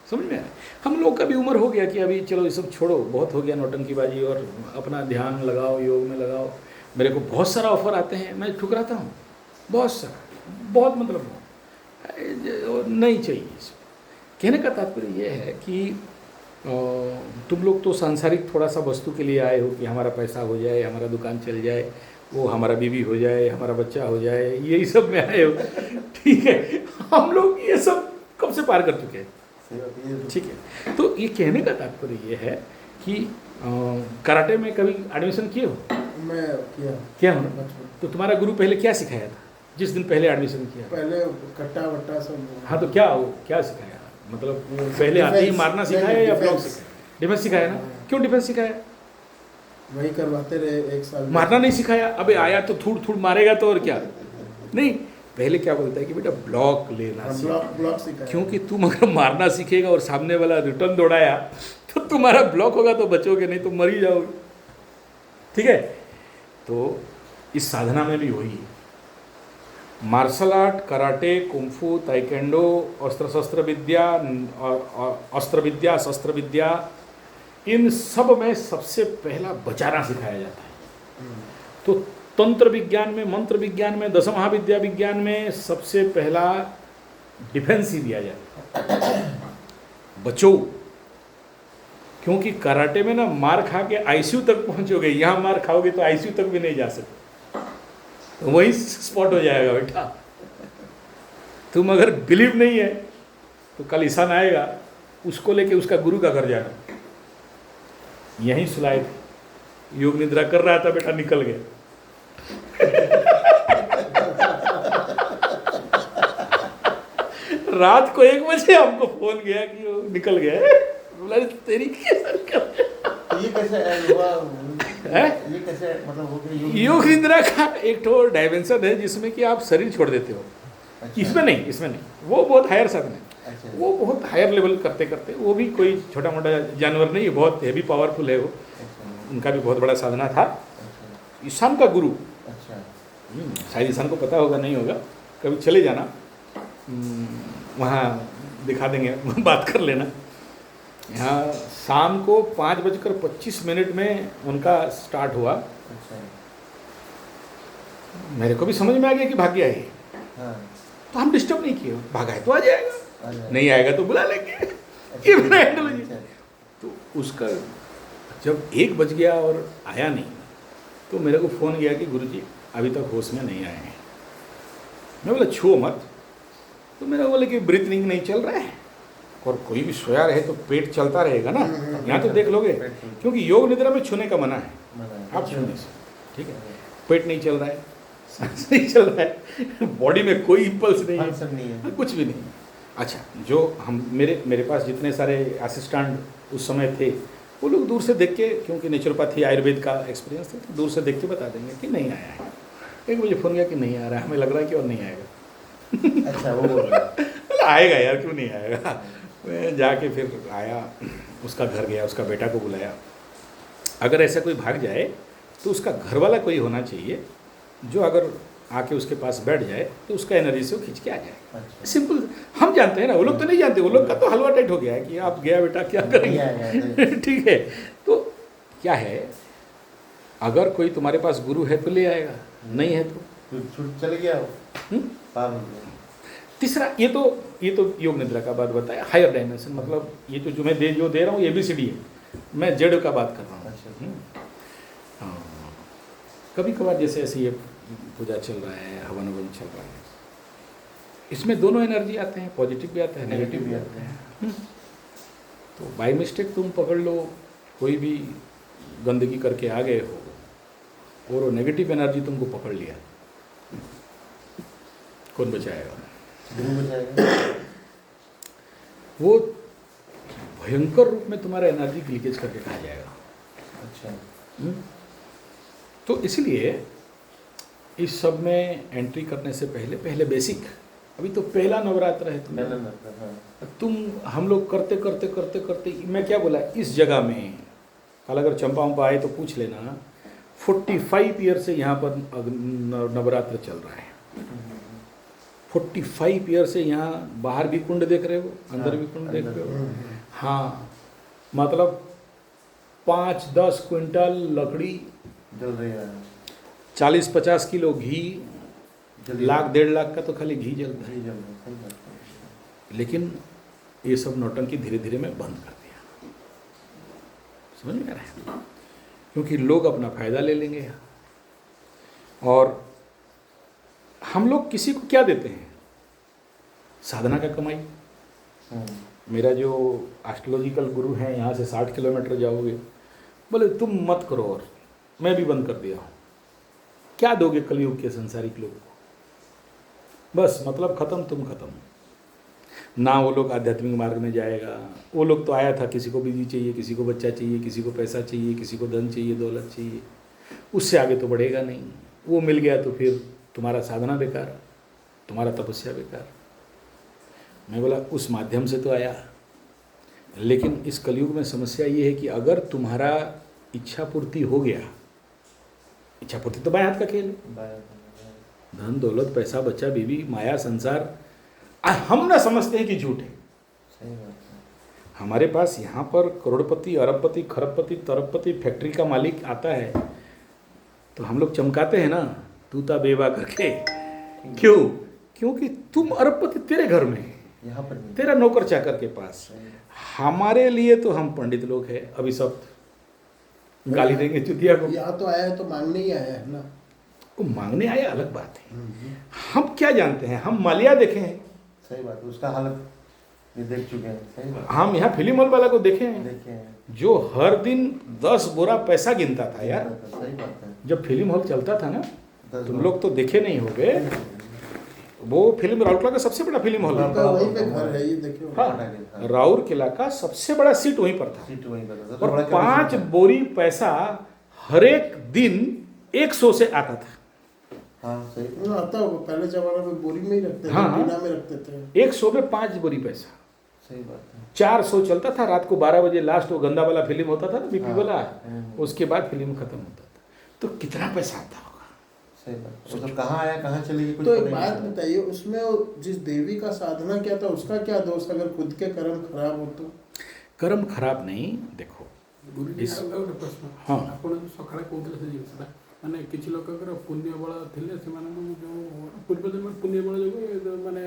[SPEAKER 1] समझ में आया? हम लोग का भी उम्र हो गया कि अभी चलो ये सब छोड़ो, बहुत हो गया नौटंकीबाजी, और अपना ध्यान लगाओ, योग में लगाओ। मेरे को बहुत सारा ऑफर आते हैं, मैं ठुकराता हूँ, बहुत सारा, बहुत मतलब नहीं चाहिए। कहने का तात्पर्य यह है कि तुम लोग तो सांसारिक थोड़ा सा वस्तु के लिए आए हो कि हमारा पैसा हो जाए, हमारा दुकान चल जाए, वो हमारा बीवी हो जाए, हमारा बच्चा हो जाए, यही सब में आए हो। ठीक है, हम लोग ये सब कब से पार कर चुके हैं। ठीक है, तो ये कहने का तात्पर्य ये है कि कराटे में कभी एडमिशन किए हो?
[SPEAKER 2] मैं
[SPEAKER 1] क्या हो ना? तो तुम्हारा गुरु पहले क्या सिखाया था जिस दिन पहले एडमिशन किया?
[SPEAKER 2] पहले कट्टा वट्टा सब।
[SPEAKER 1] हाँ, तो क्या सिखाया? मतलब पहले आते ही मारना सिखाया या ब्लॉक सिखाया? डिफेंस सिखाया ना? क्यों डिफेंस सिखाया?
[SPEAKER 2] वही करवाते रहे 1 साल।
[SPEAKER 1] मारना नहीं सिखाया? अबे आया तो थूड़ थूड़ मारेगा तो और क्या? नहीं, पहले क्या बोलता है कि बेटा ब्लॉक लेना
[SPEAKER 2] ब्लॉक सिखाया।
[SPEAKER 1] क्योंकि तुम अगर मारना सीखेगा और सामने वाला रिटर्न दौड़ाया तो तुम्हारा ब्लॉक होगा तो बचोगे, नहीं तो मर ही जाओगे। ठीक है, तो इस साधना में भी वही है। Martial art, karate, kung fu, taekwondo, अस्त्र विद्या, शस्त्र विद्या, इन सब में सबसे पहला बचाना सिखाया जाता है। तो तंत्र विज्ञान में, मंत्र विज्ञान में, 10 महाविद्या विज्ञान में सबसे पहला डिफेंस ही दिया जाता है, बचो। क्योंकि कराटे में ना मार खा के आईसीयू तक पहुंचोगे, यहाँ मार खाओगे तो आईसीयू तक भी नहीं जा सकते, तो वही स्पॉट हो जाएगा बेटा। तुम अगर बिलीव नहीं है तो कल ईशान आएगा, उसको लेके उसका गुरु का घर जाना। यहीं सुलाए थे, योग निद्रा कर रहा था बेटा, निकल गया। रात को 1 बजे हमको फोन गया कि वो निकल गया। बोला तेरी
[SPEAKER 3] ये कैसे हुआ? ये कैसे मतलब हो गया?
[SPEAKER 1] योग निद्रा का एक तो डायमेंशन है जिसमें कि आप शरीर छोड़ देते हो।
[SPEAKER 3] अच्छा।
[SPEAKER 1] इसमें नहीं, वो बहुत हायर साधन है।
[SPEAKER 3] अच्छा।
[SPEAKER 1] वो बहुत हायर लेवल करते करते, वो भी कोई छोटा मोटा जानवर नहीं, बहुत हैवी पावरफुल है वो।
[SPEAKER 3] अच्छा।
[SPEAKER 1] उनका भी बहुत बड़ा साधना था।
[SPEAKER 3] अच्छा।
[SPEAKER 1] ईशान का गुरु,
[SPEAKER 3] अच्छा।
[SPEAKER 1] शायद ईशान को पता होगा, नहीं होगा, कभी चले जाना, वहाँ दिखा देंगे, बात कर लेना। यहाँ शाम को 5:25 में उनका स्टार्ट हुआ।
[SPEAKER 3] अच्छा।
[SPEAKER 1] मेरे को भी समझ में आ गया कि भाग गया है,
[SPEAKER 3] हाँ।
[SPEAKER 1] तो हम डिस्टर्ब नहीं किए। भागा है तो आ जाएगा, नहीं आएगा तो बुला लेंगे।
[SPEAKER 3] अच्छा।
[SPEAKER 1] ये मेरा हैंडल हो जाए। तो उसका जब 1 बज गया और आया नहीं, तो मेरे को फ़ोन गया कि गुरुजी अभी तक होश में नहीं आए हैं। मैं बोला छुओ मत। तो मेरा बोले कि ब्रीथिंग नहीं चल रहा है, और कोई भी सोया रहे तो पेट चलता रहेगा ना, यहाँ तो देख लोगे, क्योंकि योग निद्रा में छूने का मना है, आप छू नहीं सकते। ठीक है, पेट नहीं चल रहा है, सांस नहीं चल रहा है, बॉडी में कोई इम्पल्स नहीं है, कुछ भी नहीं। अच्छा, जो हम मेरे पास जितने सारे असिस्टेंट उस समय थे, वो लोग दूर से देख के, क्योंकि नेचुरोपैथी आयुर्वेद का एक्सपीरियंस था, तो दूर से देख के बता देंगे कि नहीं आया है। 1 बजे फ़ोन किया कि नहीं आ रहा है, हमें लग रहा है कि और नहीं आएगा।
[SPEAKER 3] अच्छा, वो बोल रहा
[SPEAKER 1] आएगा यार, क्यों नहीं आएगा। मैं जाके फिर आया, उसका घर गया, उसका बेटा को बुलाया। अगर ऐसा कोई भाग जाए तो उसका घर वाला कोई होना चाहिए जो अगर आके उसके पास बैठ जाए तो उसका एनर्जी से वो खींच के आ जाए।
[SPEAKER 3] अच्छा।
[SPEAKER 1] सिंपल, हम जानते हैं ना, वो लोग तो नहीं जानते, वो लोग का तो हलवा टाइट हो गया है कि आप गया बेटा क्या करेंगे। ठीक है, तो क्या है, अगर कोई तुम्हारे पास गुरु है तो ले आएगा, नहीं है तो
[SPEAKER 3] छूट चल गया, पार हो गया।
[SPEAKER 1] तीसरा, ये तो योग निद्रा का बात बताया, हायर डायमेंशन, मतलब ये तो जो मैं जो दे रहा हूँ ABCD है, मैं जेड का बात कर रहा हूँ।
[SPEAKER 3] अच्छा।
[SPEAKER 1] कभी कभार जैसे ऐसे ये पूजा चल रहा है, हवन चल रहा है, इसमें दोनों एनर्जी आते हैं, पॉजिटिव भी आता है, नेगेटिव भी आते हैं। तो बाय मिस्टेक तुम पकड़ लो, कोई भी गंदगी करके आ गए हो और वो नेगेटिव एनर्जी तुमको पकड़ लिया, कौन बचाएगा? वो भयंकर रूप में तुम्हारा एनर्जी लीकेज करके खा जाएगा।
[SPEAKER 3] अच्छा।
[SPEAKER 1] तो इसलिए इस सब में एंट्री करने से पहले बेसिक अभी तो पहला नवरात्र है
[SPEAKER 3] मैं
[SPEAKER 1] तुम्हें,
[SPEAKER 3] हाँ
[SPEAKER 1] तुम हम लोग करते करते करते करते, मैं क्या बोला इस जगह में, कल अगर चंपा वंपा आए तो पूछ लेना, 45 ईयर से यहाँ पर नवरात्र चल रहा है। 45 ईयर से यहाँ बाहर भी कुंड देख रहे हो, अंदर भी कुंड देख रहे हो। हाँ, मतलब 5-10 क्विंटल लकड़ी,
[SPEAKER 3] जल रही है,
[SPEAKER 1] 40-50 किलो घी,
[SPEAKER 3] जल्दी
[SPEAKER 1] 1-1.5 लाख का तो खाली घी जलता है।
[SPEAKER 3] जल रही है, सही बात है।
[SPEAKER 1] लेकिन ये सब नौटंकी धीरे धीरे मैं बंद कर दिया, समझ में आ रहा है, क्योंकि लोग अपना फायदा ले लेंगे। और हम लोग किसी को क्या देते हैं, साधना का कमाई। मेरा जो एस्ट्रोलॉजिकल गुरु है, यहाँ से 60 किलोमीटर जाओगे, बोले तुम मत करो, और मैं भी बंद कर दिया हूँ। क्या दोगे कलयुग के संसारिक लोग को, बस मतलब खत्म, तुम खत्म। ना वो लोग आध्यात्मिक मार्ग में जाएगा। वो लोग तो आया था, किसी को बीवी चाहिए, किसी को बच्चा चाहिए, किसी को पैसा चाहिए, किसी को धन चाहिए, दौलत चाहिए, उससे आगे तो बढ़ेगा नहीं। वो मिल गया तो फिर तुम्हारा साधना बेकार, तुम्हारा तपस्या बेकार। मैं बोला उस माध्यम से तो आया, लेकिन इस कलयुग में समस्या ये है कि अगर तुम्हारा इच्छा पूर्ति हो गया, इच्छा पूर्ति तो बाएं हाथ का खेल है, धन दौलत पैसा बच्चा बीवी माया संसार, हम ना समझते हैं कि झूठ है।
[SPEAKER 3] सही बात है।
[SPEAKER 1] हमारे पास यहाँ पर करोड़पति, अरबपति, खरबपति, तरबपति, फैक्ट्री का मालिक आता है तो हम लोग चमकाते हैं ना, तूता बेवा करके। क्यों? क्योंकि तुम अरबपति तेरे घर में,
[SPEAKER 3] यहाँ पर नहीं।
[SPEAKER 1] तेरा नौकर चाकर के पास। हमारे लिए तो हम पंडित लोग हैं, अभी सब गाली देंगे चुतिया को।
[SPEAKER 2] यहाँ तो आया है तो मांगने ही आया है ना,
[SPEAKER 1] वो मांगने आया अलग बात है। हम क्या जानते हैं, हम मालिया देखे हैं,
[SPEAKER 3] सही बात है, उसका हालत ये देख चुके हैं। सही बात
[SPEAKER 1] हम यहाँ फिल्म हॉल वाला को देखे हैं,
[SPEAKER 3] देखे हैं,
[SPEAKER 1] जो हर दिन 10 बोरा पैसा गिनता था यार।
[SPEAKER 3] सही बात है।
[SPEAKER 1] जब फिल्म हॉल चलता था ना,
[SPEAKER 3] 10
[SPEAKER 1] तुम लोग तो देखे नहीं होगे, वो फिल्म राउरकेला का सबसे बड़ा फिल्म हॉल है।
[SPEAKER 2] उनका वहीं पे घर है, ये देखियो।
[SPEAKER 1] हाँ, राउरकेला का सबसे बड़ा सीट वहीं पर था।
[SPEAKER 3] सीट वहीं पर था।
[SPEAKER 1] और 5 बोरी पैसा हर एक दिन 100 से आता था।
[SPEAKER 3] हाँ सही,
[SPEAKER 2] वो आता होगा, पहले जमाने में बोरी में ही रखते थे,
[SPEAKER 1] हाँ, हाँ।
[SPEAKER 2] टीना में रखते थे।
[SPEAKER 1] 100 में 5 बोरी पैसा,
[SPEAKER 3] सही बात है।
[SPEAKER 1] 400 चलता था। रात को 12 बजे लास्ट वो गंदा वाला फिल्म होता था ना, बीपी
[SPEAKER 3] हाँ,
[SPEAKER 1] वाला,
[SPEAKER 3] हाँ।
[SPEAKER 1] उसके बाद फिल्म खत्म होता था। तो कितना पैसा आता होगा।
[SPEAKER 3] सही बात है। मतलब कहाँ आया कहाँ चली गई कुछ
[SPEAKER 2] तो
[SPEAKER 3] पता
[SPEAKER 2] एक
[SPEAKER 3] ही नहीं
[SPEAKER 2] बात
[SPEAKER 3] चला।
[SPEAKER 2] बताइए, उसमें वो जिस देवी का साधना किया था उसका क्या दोष, अगर खुद के कर्म खराब हो तो?
[SPEAKER 1] कर्म खराब नहीं, देखो
[SPEAKER 4] गुरुजी
[SPEAKER 1] इस-
[SPEAKER 4] ଆଉ ଗୋଟେ ପ୍ରଶ୍ନ
[SPEAKER 1] ହଁ।
[SPEAKER 4] ଆପଣ ଯୋଉ ସକାଳେ କହୁଥିଲେ ସେ ଜିନିଷଟା, ମାନେ କିଛି ଲୋକଙ୍କର ପୁଣ୍ୟ ବଳ ଥିଲେ ସେମାନଙ୍କୁ ଯୋଉ ପୂର୍ବ ଜନ୍ମରେ ପୁଣ୍ୟ ବଳ ଯୋଗୁଁ ମାନେ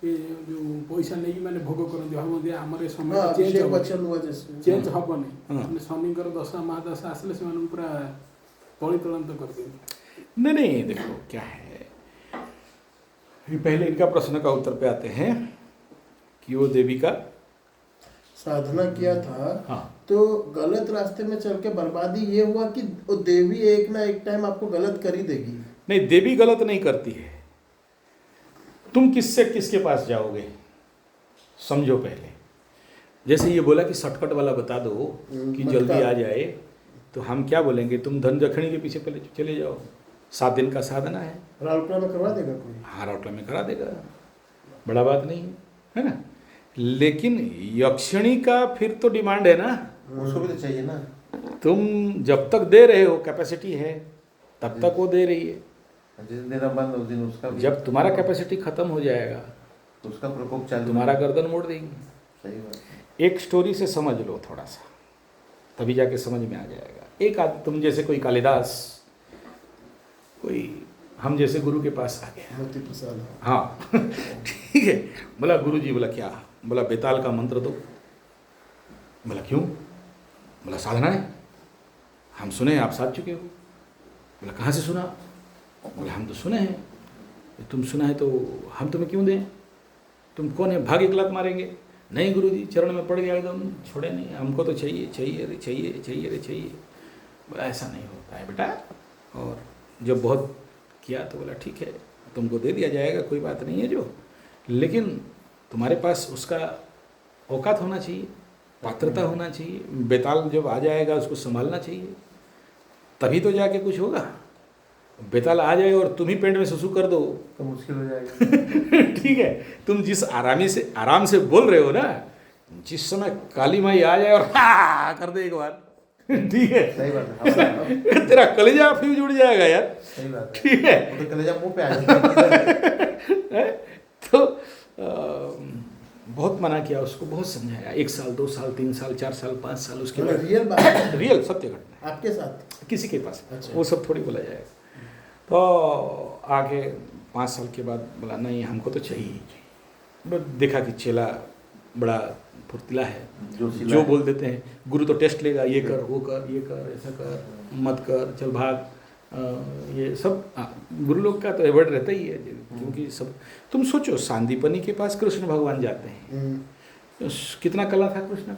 [SPEAKER 4] ଏ ଯୋଉ ପଇସା ନେଇକି ମାନେ ଭୋଗ କରନ୍ତି, ଭାବନ୍ତି ଆମର ଏ ସମୟ
[SPEAKER 2] हाँ,
[SPEAKER 4] ଚେଞ୍ଜ
[SPEAKER 2] अभिषेक
[SPEAKER 4] ହବ,
[SPEAKER 2] बच्चन हुआ जैसे।
[SPEAKER 4] ଚେଞ୍ଜ ହବନି,
[SPEAKER 1] ହଁ।
[SPEAKER 4] ମାନେ ଶନିଙ୍କର ଦଶା ମହାଦଶା ଆସିଲେ ସେମାନଙ୍କୁ ପୁରା ତଳି ତଳାନ୍ତ କରିଦିଅନ୍ତି।
[SPEAKER 1] नहीं नहीं, देखो क्या है, पहले इनका प्रश्न का उत्तर पे आते हैं कि वो देवी का
[SPEAKER 2] साधना किया था,
[SPEAKER 1] हाँ,
[SPEAKER 2] तो गलत रास्ते में चल के बर्बादी ये हुआ कि वो देवी एक ना एक टाइम आपको गलत कर ही देगी।
[SPEAKER 1] नहीं, देवी गलत नहीं करती है। तुम किससे किसके पास जाओगे, समझो पहले। जैसे ये बोला कि शॉर्टकट वाला बता दो कि जल्दी आ जाए, तो हम क्या बोलेंगे, तुम धन दक्षिणी के पीछे पहले चले जाओ, 7 दिन का साधना है।
[SPEAKER 2] राउरकेला में करवा देगा कोई?
[SPEAKER 1] हाँ, राउरकेला में करा देगा, बड़ा बात नहीं है ना। लेकिन यक्षिणी का फिर तो डिमांड है ना,
[SPEAKER 3] उसको भी तो चाहिए ना।
[SPEAKER 1] तुम जब तक दे रहे हो, कैपेसिटी है, तब तक वो दे रही है।
[SPEAKER 3] जिस दिन देना बंद उस दिन उसका भी-
[SPEAKER 1] जब तुम्हारा कैपेसिटी खत्म हो जाएगा,
[SPEAKER 3] उसका प्रकोप चालू,
[SPEAKER 1] तुम्हारा गर्दन मोड़ देंगे।
[SPEAKER 3] सही बात है।
[SPEAKER 1] एक स्टोरी से समझ लो थोड़ा सा, तभी जाके समझ में आ जाएगा। एक आदमी, तुम जैसे कोई कालिदास, कोई हम जैसे गुरु के पास आ गया,
[SPEAKER 2] मोती प्रसाद।
[SPEAKER 1] हाँ ठीक है, बोला गुरु जी, बोला क्या, बोला बेताल का मंत्र दो। बोला क्यों? बोला साधना है, हम सुने हैं आप साध चुके हो। बोला कहाँ से सुना? बोला हम तो सुने हैं। तुम सुना है तो हम तुम्हें क्यों दें, तुम कौन है, भाग एक लात मारेंगे? नहीं गुरु जी, चरण में पड़ गया एकदम, छोड़े नहीं, हमको तो चाहिए चाहिए रे चाहिए चाहिए रे चाहिए। बोला ऐसा नहीं होता है बेटा। और जब बहुत किया तो बोला ठीक है, तुमको दे दिया जाएगा, कोई बात नहीं है जो, लेकिन तुम्हारे पास उसका औकात होना चाहिए, पात्रता होना चाहिए। बेताल जब आ जाएगा उसको संभालना चाहिए, तभी तो जाके कुछ होगा। बेताल आ जाए और तुम ही पेंट में सुसु कर दो
[SPEAKER 3] तो मुश्किल हो जाएगा।
[SPEAKER 1] ठीक है, तुम जिस आराम से बोल रहे हो ना, जिस समय काली माई आ जाए और हा कर दे एक बार, ठीक है,
[SPEAKER 3] सही बात है।
[SPEAKER 1] तेरा कलेजा फ्यूज उड़ जाएगा यार।
[SPEAKER 3] सही बात है।
[SPEAKER 1] ठीक है,
[SPEAKER 3] वो तो कलेजा मुंह पे आ जाएगा।
[SPEAKER 1] तो बहुत मना किया उसको, बहुत समझाया, 1 साल 2 साल 3 साल 4 साल 5 साल, उसके बाद
[SPEAKER 2] रियल बात है
[SPEAKER 1] रियल सत्य घटना
[SPEAKER 2] आपके साथ।
[SPEAKER 1] किसी के पास,
[SPEAKER 2] अच्छा।
[SPEAKER 1] वो सब थोड़ी बोला जाएगा। तो आगे 5 साल के बाद बोला नहीं हमको तो चाहिए ही चाहिए। बस देखा कि चेला बड़ा फुर्तीला है, जो बोल देते हैं। गुरु तो टेस्ट लेगा, ये कर वो कर, ये कर ऐसा कर, मत कर, चल भाग, ये सब गुरु लोग का तो एवर्ड रहता ही है, क्योंकि सब तुम सोचो सांदीपनी के पास कृष्ण भगवान जाते हैं, कितना कला था कृष्ण,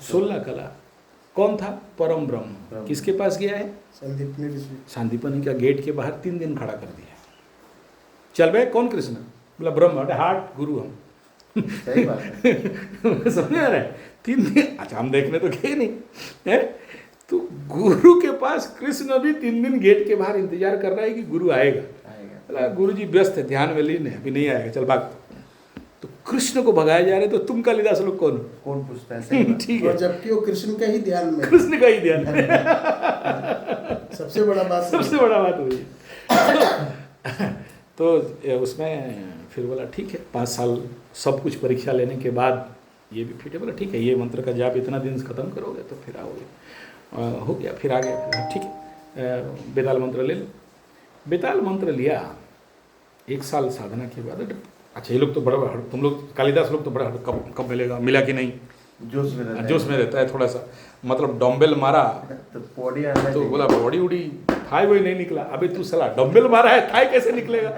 [SPEAKER 1] 16 कला। कौन था? परम ब्रह्म। किसके पास गया है?
[SPEAKER 2] संदीपनी ऋषि।
[SPEAKER 1] सांदीपनी का गेट के बाहर 3 दिन खड़ा कर दिया। चल भाई कौन कृष्ण? बोला ब्रह्म। अरे हाट गुरु हम।
[SPEAKER 3] सही बात है।
[SPEAKER 1] समझ आ रहा है? 3 दिन, अच्छा हम देखने तो गए नहीं है, तो गुरु के पास कृष्ण भी 3 दिन गेट के बाहर इंतजार कर रहा है कि गुरु आएगा। बोला गुरु जी व्यस्त है, ध्यान में लीन है, अभी नहीं आएगा, चल भाग। तो कृष्ण को भगाया जा रहे, तो तुम कालिदास लोग कौन?
[SPEAKER 3] कौन पूछता है? सही बात।
[SPEAKER 1] ठीक है,
[SPEAKER 2] और जबकि वो कृष्ण का ही ध्यान में,
[SPEAKER 1] कृष्ण का ही ध्यान है।
[SPEAKER 2] सबसे बड़ा बात,
[SPEAKER 1] सबसे बड़ा बात हुई। तो उसमें फिर बोला ठीक है, 5 साल सब कुछ परीक्षा लेने के बाद ये भी फिट है। बोला ठीक है, ये मंत्र का जाप इतना दिन खत्म करोगे तो फिर आओगे। हो गया, फिर आ गया, फिर ठीक है बेताल मंत्र ले लो। बेताल मंत्र लिया, 1 साल साधना के बाद। अच्छा ये लोग तो बड़ा, तुम लोग कालिदास लोग तो बड़ा, कब मिलेगा, मिला कि नहीं,
[SPEAKER 3] जोश में
[SPEAKER 1] रहता है थोड़ा सा। मतलब डम्बेल मारा
[SPEAKER 3] तो बॉडी आना
[SPEAKER 1] तो बोला बॉडी उड़ी, थाई वही नहीं निकला। अबे तू सला डम्बेल मारा है, थाई कैसे निकलेगा?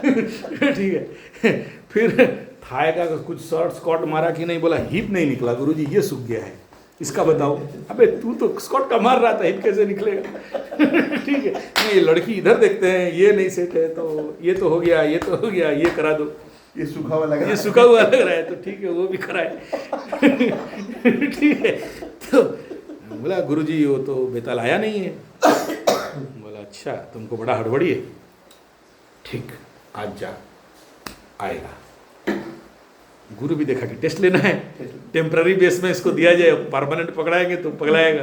[SPEAKER 1] ठीक है, फिर थाई का कुछ शॉर्ट स्कॉट मारा कि नहीं, बोला हिप नहीं निकला गुरुजी, ये सूख गया है, इसका बताओ। अबे तू तो स्कॉट का मार रहा था, हिप कैसे निकलेगा? ठीक है, नहीं लड़की इधर देखते हैं, ये नहीं सेट है तो ये तो हो गया, ये तो हो गया, ये करा दो।
[SPEAKER 3] ये सूखा हुआ लग रहा है,
[SPEAKER 1] ये सूखा हुआ लग रहा है, तो ठीक है वो भी कराए। ठीक है, तो बोला गुरुजी वो तो बेताल आया नहीं है। बोला अच्छा तुमको बड़ा हड़बड़ी है, ठीक आज जा, आएगा। गुरु भी देखा कि टेस्ट लेना है, टेम्पररी बेस में इसको दिया जाए, परमानेंट पकड़ाएंगे तो पकड़ाएगा।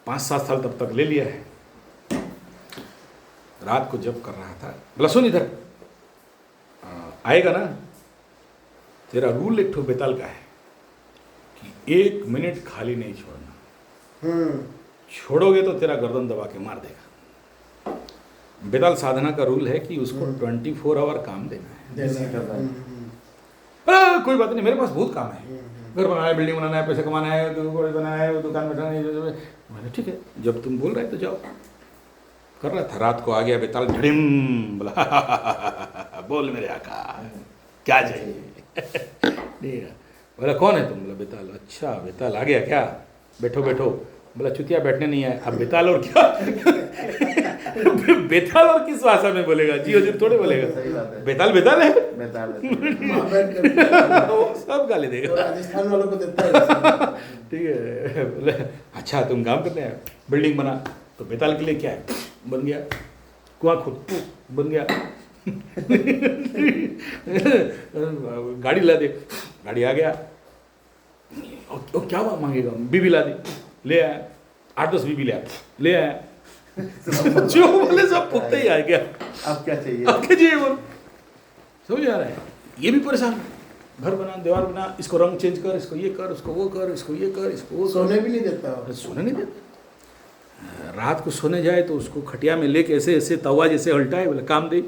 [SPEAKER 1] 5-7 साल तब तक ले लिया है। रात को जब कर रहा था, बोला सुन इधर आएगा ना, तेरा रूल एक ठो बेताल का है कि 1 मिनट खाली नहीं छोड़ना, छोड़ोगे तो तेरा गर्दन दबा के मार देगा। बेताल साधना का रूल है कि उसको 24 आवर काम देना है। कोई बात नहीं, मेरे पास बहुत काम है, घर बनाना है, बिल्डिंग बनाना है, पैसे कमाना है, बनाना है, दुकान बैठाना है। मैंने ठीक है, जब तुम बोल रहे तो जाओ। कर रहा था, रात को आ गया बेताल, झड़िम, बोला बोल मेरे आका क्या चाहिए? बोला कौन है तुम? बोला बेताल। अच्छा बेताल आ गया क्या, बैठो बैठो। बोला चुतिया बैठने नहीं आया। अब बेताल और क्या? बेताल और किस भाषा में बोलेगा? जी हजूर थोड़े बोलेगा, बेताल बेताल है, वो सब गाली देगा,
[SPEAKER 2] राजस्थान वालों को देता है।
[SPEAKER 1] ठीक है। बोले अच्छा तुम काम करने आए, बिल्डिंग बना, तो बेताल के लिए क्या है? बन गया। कुआं खुद बन गया। गाड़ी ला दे, गाड़ी आ गया। और क्या मांगेगा? बीबी ला दे, ले आया। 8-10 बीबी ले आया। जो बोले सब पुख्ते ही आ गया।
[SPEAKER 3] अब क्या चाहिए?
[SPEAKER 1] अब क्या चाहिए बोल? समझ आ रहा है? ये भी परेशान, घर बना, दीवार बना, इसको रंग चेंज कर, इसको ये कर, उसको वो कर, इसको ये कर, इसको वो।
[SPEAKER 2] सोने भी नहीं देता।
[SPEAKER 1] सोने नहीं देता। रात को सोने जाए तो उसको खटिया में लेके ऐसे ऐसे तवा जैसे उल्टाए। बोले काम दे,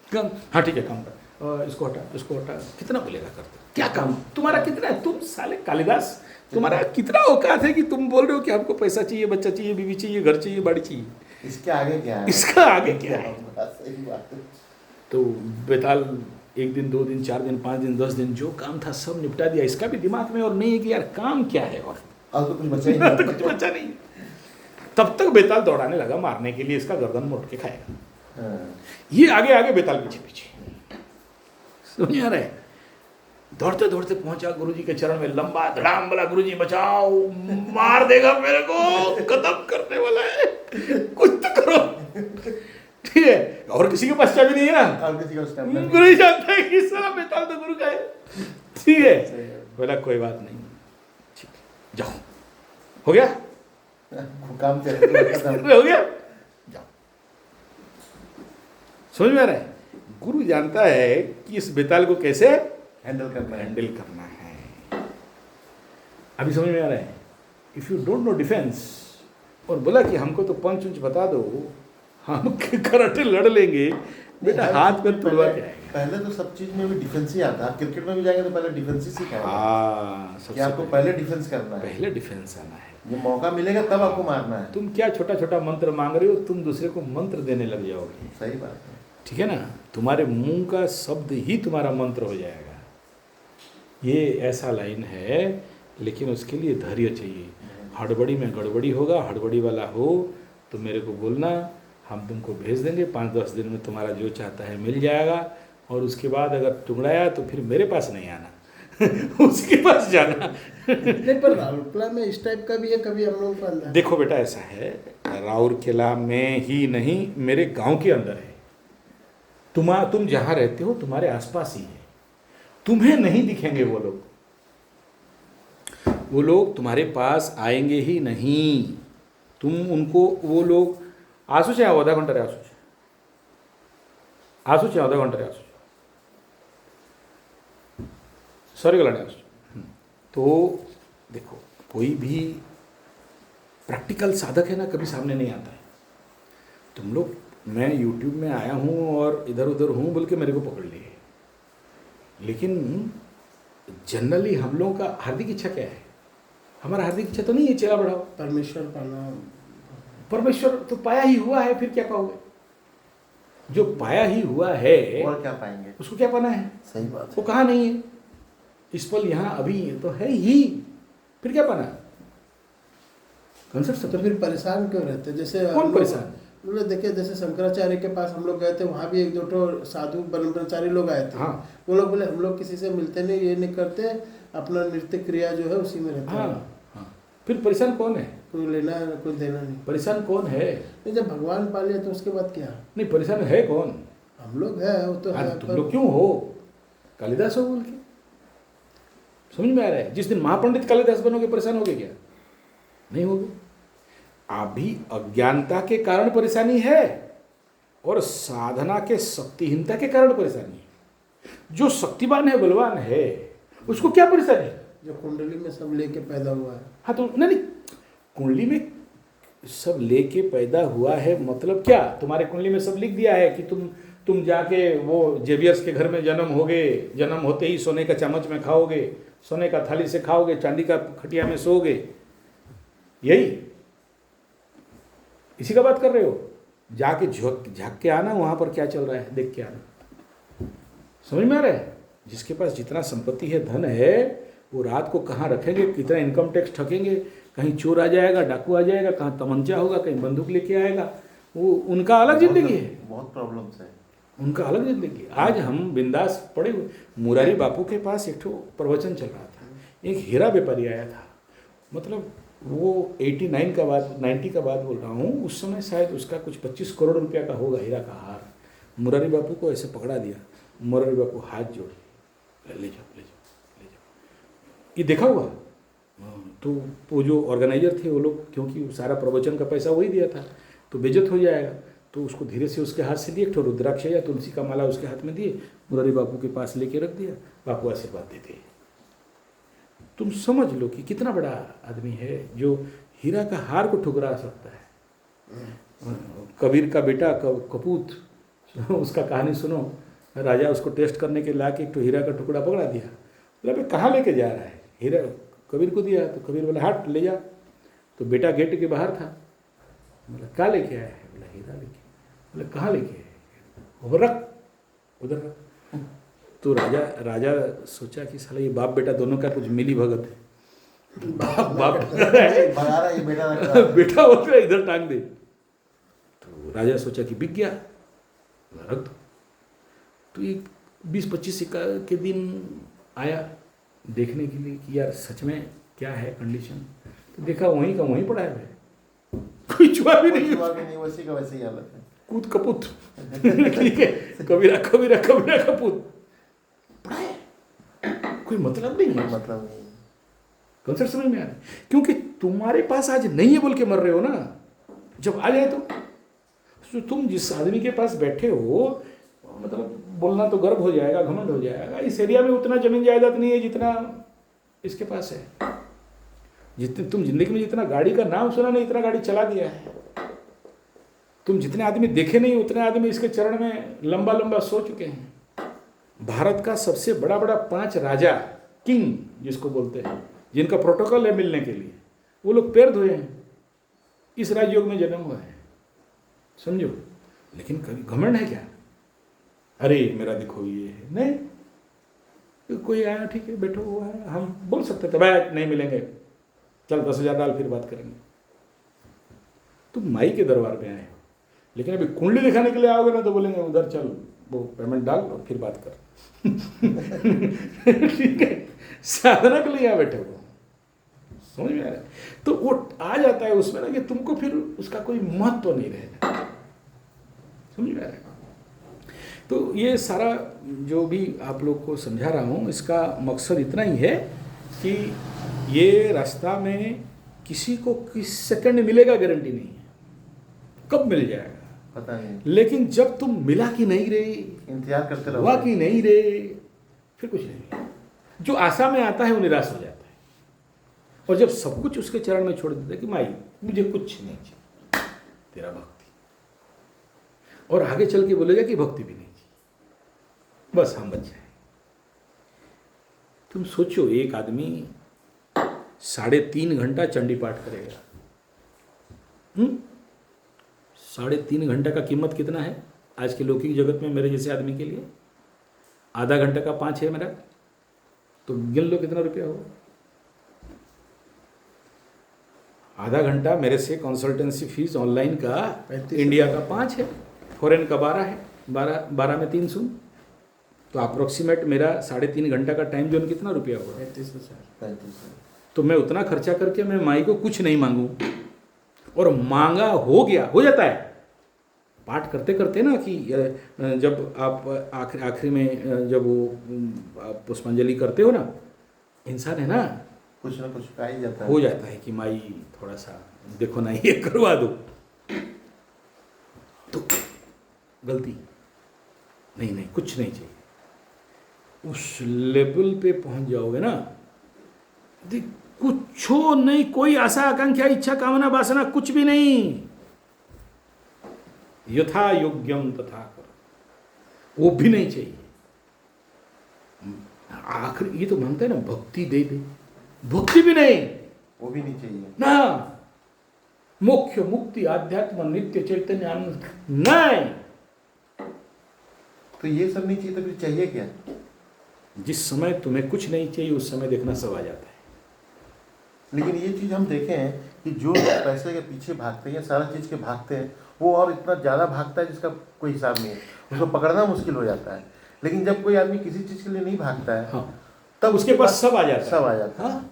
[SPEAKER 1] काम, हाँ ठीक है काम कर, इसको हटा, इसको हटा। कितना बोलेगा करते? क्या काम तुम्हारा कितना है? तुम साले कालिदास, तुम्हारा कितना औकात है कि तुम बोल रहे हो कि हमको पैसा चाहिए, बच्चा चाहिए, बीवी चाहिए, घर चाहिए, बाड़ी चाहिए।
[SPEAKER 3] इसके आगे क्या है?
[SPEAKER 1] इसका आगे क्या है?
[SPEAKER 3] सही बात है।
[SPEAKER 1] तो बेताल 1 दिन 2 दिन 4 दिन 5 दिन 10 दिन जो काम था सब निपटा दिया। इसका भी दिमाग में और नहीं है कि यार काम क्या है, और
[SPEAKER 3] तो कुछ बचा ही नहीं।
[SPEAKER 1] कुछ बचा नहीं। तब तक बेताल दौड़ाने लगा मारने के लिए, इसका गर्दन मोड़ के खाएगा। ये आगे आगे, बेताल पीछे पीछे। समझ आ रहा है? दौड़ते दौड़ते पहुंचा गुरुजी के चरण में, लंबा धड़ाम, बोला गुरुजी बचाओ, मार देगा मेरे को, खत्म करने वाला है, कुछ तो करो। ठीक है, और किसी के पास चाबी नहीं है ना,
[SPEAKER 3] और किसी का स्टैमिना
[SPEAKER 1] गुरु ही जानता है कि साला बेताल तो गुरु का है। ठीक है, बोला कोई बात नहीं, ठीक है, जाओ, हो गया,
[SPEAKER 3] काम चल
[SPEAKER 1] हो गया, जाओ। समझ में आ रहा है? गुरु जानता है कि इस बेताल को कैसे
[SPEAKER 3] हैंडल करना है।
[SPEAKER 1] अभी समझ में आ रहा है? If you don't know defence, और बोला कि हमको तो पंच उंच बता दो, हम कराटे लड़ लेंगे, बेटा हाथ में तुड़वा के आएगा।
[SPEAKER 3] पहले तो सब चीज में भी डिफेंस ही आता है। आप क्रिकेट में भी जाएंगे तो पहले डिफेंस ही सिखाएंगे।
[SPEAKER 1] हाँ,
[SPEAKER 3] कि आपको पहले डिफेंस करना है,
[SPEAKER 1] पहले डिफेंस आना है।
[SPEAKER 3] ये मौका मिलेगा तब आपको मारना है।
[SPEAKER 1] तुम क्या छोटा छोटा मंत्र मांग रहे हो, तुम दूसरे को मंत्र देने लग जाओगे।
[SPEAKER 3] सही बात है।
[SPEAKER 1] ठीक है ना? तुम्हारे मुंह का शब्द ही तुम्हारा मंत्र हो जाएगा। ये ऐसा लाइन है, लेकिन उसके लिए धैर्य चाहिए। हड़बड़ी में गड़बड़ी होगा, हड़बड़ी वाला हो तो मेरे को बोलना, हम तुमको भेज देंगे, 5-10 दिन में तुम्हारा जो चाहता है मिल जाएगा। और उसके बाद अगर टुकड़ाया तो फिर मेरे पास नहीं आना उसके पास जाना।
[SPEAKER 2] नहीं, पर राउरकेला में इस टाइप का भी है, कभी हम लोगों का अंदाजा।
[SPEAKER 1] देखो बेटा, ऐसा है, राउरकेला में ही नहीं, मेरे गांव के अंदर है। तुम जहाँ रहते हो तुम्हारे आसपास ही है। तुम्हें नहीं दिखेंगे वो लोग तुम्हारे पास आएंगे ही नहीं। तुम उनको, वो लोग आसूचे आओ, आधा घंटा रे आसूचे आधा घंटा रे आसूचे सॉरी गला तो देखो, कोई भी प्रैक्टिकल साधक है ना, कभी सामने नहीं आता है। तुम लोग, मैं यूट्यूब में आया हूँ और इधर उधर हूँ बोल के मेरे को पकड़ लिए, लेकिन जनरली हम लोगों का हार्दिक इच्छा क्या है? हमारा हार्दिक इच्छा तो नहीं है चेला बढ़ाओ,
[SPEAKER 2] परमेश्वर पाना।
[SPEAKER 1] परमेश्वर तो पाया ही हुआ है, फिर क्या पाओगे? जो पाया ही हुआ है
[SPEAKER 3] और क्या पाएंगे?
[SPEAKER 1] उसको क्या पाना है?
[SPEAKER 3] सही बात
[SPEAKER 1] वो कहाँ नहीं है? इस पल यहाँ अभी तो है ही, फिर क्या पाना? कंसेप्ट
[SPEAKER 2] तो फिर परेशान क्यों रहते? जैसे
[SPEAKER 1] कौन परेशान?
[SPEAKER 2] मतलब देखिए, जैसे शंकराचार्य के पास हम लोग गए थे, वहाँ भी 1-2 साधु ब्रह्मचारी लोग आए थे।
[SPEAKER 1] हाँ।
[SPEAKER 2] वो लोग बोले हम लोग किसी से मिलते नहीं, ये नहीं करते, अपना नृत्य क्रिया जो है उसी में रहता है।
[SPEAKER 1] हाँ। फिर परेशान कौन है?
[SPEAKER 2] कोई लेना कोई देना नहीं।
[SPEAKER 1] परेशान कौन है?
[SPEAKER 2] नहीं, जब भगवान पा लिया तो उसके बाद क्या?
[SPEAKER 1] नहीं, परेशान है कौन?
[SPEAKER 2] हम लोग है, वो तो है।
[SPEAKER 1] तुम लोग क्यों हो? कालिदास हो बोल के, समझ में आ रहा है? जिस दिन महापंडित कालिदास बनोगे परेशान होगे क्या? नहीं होगे। अभी अज्ञानता के कारण परेशानी है और साधना के शक्तिहीनता के कारण परेशानी है। जो शक्तिवान है, बलवान है, उसको क्या परेशानी है?
[SPEAKER 2] जो कुंडली में सब लेके पैदा हुआ है।
[SPEAKER 1] हाँ, तो नहीं, कुंडली में सब लेके पैदा हुआ है मतलब क्या? तुम्हारे कुंडली में सब लिख दिया है कि तुम जाके वो जेवियर्स के घर में जन्म होगे, जन्म होते ही सोने का चम्मच में खाओगे, सोने का थाली से खाओगे, चांदी का खटिया में सोओगे, यही इसी का बात कर रहे हो? जाके झाँक के आना वहाँ पर क्या चल रहा है, देख के आना। समझ में आ रहा है? जिसके पास जितना संपत्ति है, धन है, वो रात को कहाँ रखेंगे, कितना इनकम टैक्स ठकेंगे, कहीं चोर आ जाएगा, डाकू आ जाएगा, कहाँ तमंचा होगा, कहीं बंदूक लेके आएगा, वो उनका अलग जिंदगी है।
[SPEAKER 3] बहुत प्रॉब्लम्स है,
[SPEAKER 1] उनका अलग जिंदगी। आज हम बिंदास पड़े हुए। मुरारी बापू के पास एक ठो प्रवचन चल रहा था, एक हीरा व्यापारी आया था, मतलब वो 89 का बात, 90 का बात बोल रहा हूँ। उस समय शायद उसका कुछ 25 करोड़ रुपया का होगा हीरा का हार। मुरारी बापू को ऐसे पकड़ा दिया, मुरारी बापू हाथ जोड़े, ले जाओ ले जाओ ले जाओ। ये देखा हुआ? तो वो जो ऑर्गेनाइजर थे वो लोग, क्योंकि सारा प्रवचन का पैसा वही दिया था, तो बेइज्जत हो जाएगा, तो उसको धीरे से उसके हाथ से लिए, एक ठो रुद्राक्ष या तुलसी का माला उसके हाथ में दिए, मुरारी बापू के पास लेके रख दिया। बापू आशीर्वाद देते। तुम समझ लो कि कितना बड़ा आदमी है जो हीरा का हार को ठुकरा सकता है। कबीर का बेटा कपूत, उसका कहानी सुनो। राजा उसको टेस्ट करने के ला के एक तो हीरा का टुकड़ा पकड़ा दिया, बोला भाई कहाँ लेके जा रहा है? हीरा कबीर को दिया, तो कबीर बोला हट ले जा। तो बेटा गेट के बाहर था, बोला क्या लेके आया है? बोला हीरा लेके। बोला कहाँ लेके आया? वो रख, उधर रख। तो राजा सोचा कि साला ये बाप बेटा दोनों का कुछ मिली भगत है। बाप बेटा होता है, इधर टांग दे। तो राजा सोचा कि बिक गया, रख दो। तो ये 20-25 के दिन आया देखने के लिए कि यार सच में क्या है कंडीशन। तो देखा वहीं का वहीं पड़ा है, कोई छुआ भी नहीं,
[SPEAKER 3] वैसे का वैसे ही हालत है।
[SPEAKER 1] कूद कपूत ठीक है, कबीरा कबीरा कबीरा कपूत पड़ा है, कोई मतलब नहीं है,
[SPEAKER 3] मतलब नहीं।
[SPEAKER 1] कॉन्सेप्ट समझ में आ रहा है? क्योंकि तुम्हारे पास आज नहीं है बोल के मर रहे हो ना, जब आ जाए तो तुम जिस आदमी के पास बैठे हो, मतलब बोलना तो गर्व हो जाएगा, घमंड हो जाएगा, इस एरिया में उतना जमीन जायदाद नहीं है जितना इसके पास है। जितने तुम जिंदगी में जितना गाड़ी का नाम सुना नहीं, इतना गाड़ी चला दिया है। तुम जितने आदमी देखे नहीं, उतने आदमी इसके चरण में लंबा लंबा सो चुके हैं। भारत का सबसे बड़ा बड़ा 5 राजा, किंग जिसको बोलते हैं, जिनका प्रोटोकॉल है मिलने के लिए, वो लोग पैर धोए हैं, इस राजयोग में जन्म हुआ है, समझो। लेकिन कभी घमंड है क्या? अरे मेरा देखो ये है, नहीं तो कोई आया ठीक है बैठो हुआ है, हम बोल सकते थे भाई नहीं मिलेंगे, चल 10,000 डाल फिर बात करेंगे। तुम माई के दरबार में आए हो, लेकिन अभी कुंडली दिखाने के लिए आओगे ना तो बोलेंगे उधर चल, वो पेमेंट डाल और फिर बात कर ठीक है, साधना के लिए यहाँ बैठे हो, समझ में आ रहा है? तो वो आ जाता है उसमें ना कि तुमको फिर उसका कोई महत्व नहीं रहेगा, समझ में आ रहा है? तो ये सारा जो भी आप लोग को समझा रहा हूँ, इसका मकसद इतना ही है कि ये रास्ता में किसी को किस सेकंड मिलेगा गारंटी नहीं है, कब मिल जाएगा
[SPEAKER 3] पता नहीं,
[SPEAKER 1] लेकिन जब तुम मिला कि नहीं रे,
[SPEAKER 3] इंतजार करते रहो,
[SPEAKER 1] हुआ कि नहीं रे, फिर कुछ नहीं। जो आशा में आता है वो निराश हो जाता है, और जब सब कुछ उसके चरण में छोड़ देता है कि माई मुझे कुछ नहीं चाहिए, तेरा भक्ति, और आगे चल के बोलेगा कि भक्ति भी नहीं चाहिए, बस हम बच जाए। तुम सोचो, एक आदमी 3.5 घंटा चंडी पाठ करेगा, 3.5 घंटा का कीमत कितना है आज के लौकिक जगत में मेरे जैसे आदमी के लिए? आधा घंटा का 5 है मेरा, तो गिन लो कितना रुपया होगा। आधा घंटा मेरे से कंसल्टेंसी फीस ऑनलाइन का इंडिया का 5 है, फॉरेन का 12 है, 12 में 3 शून्य, तो अप्रोक्सीमेट मेरा 3.5 घंटा का टाइम जोन कितना रुपया होगा?
[SPEAKER 3] 35,000।
[SPEAKER 1] तो मैं उतना खर्चा करके मैं माई को कुछ नहीं मांगू, और मांगा हो गया, हो जाता है पाठ करते करते ना, कि जब आप आखिरी में जब वो आप पुष्पांजलि करते हो ना, इंसान है ना,
[SPEAKER 3] कुछ ना कुछ आ ही जाता है,
[SPEAKER 1] हो जाता है कि माई थोड़ा सा देखो ना ये करवा दो, तो गलती नहीं कुछ नहीं चाहिए। उस लेवल पे पहुंच जाओगे ना, कुछ नहीं, कोई आशा आकांक्षा इच्छा कामना वासना कुछ भी नहीं, यथा योग्यम तथा करो, वो भी नहीं चाहिए। आखिर ये तो मांगते हैं ना भक्ति दे दे, भक्ति भी नहीं,
[SPEAKER 3] वो भी नहीं चाहिए
[SPEAKER 1] ना, मोक्ष मुक्ति आध्यात्म नित्य चैतन्य आनंद नहीं,
[SPEAKER 3] तो ये सब नहीं चाहिए तो फिर चाहिए क्या?
[SPEAKER 1] जिस समय तुम्हें कुछ नहीं चाहिए उस समय देखना सब आ जाता है।
[SPEAKER 3] लेकिन ये चीज़ हम देखे हैं कि जो पैसे के पीछे भागते हैं या सारा चीज़ के भागते हैं, वो और इतना ज़्यादा भागता है जिसका कोई हिसाब नहीं है, उसको पकड़ना मुश्किल हो जाता है। लेकिन जब कोई आदमी किसी चीज़ के लिए नहीं भागता है,
[SPEAKER 1] हाँ, तब उसके पास सब आ जाता है,
[SPEAKER 3] सब आ जाता है।
[SPEAKER 1] हाँ?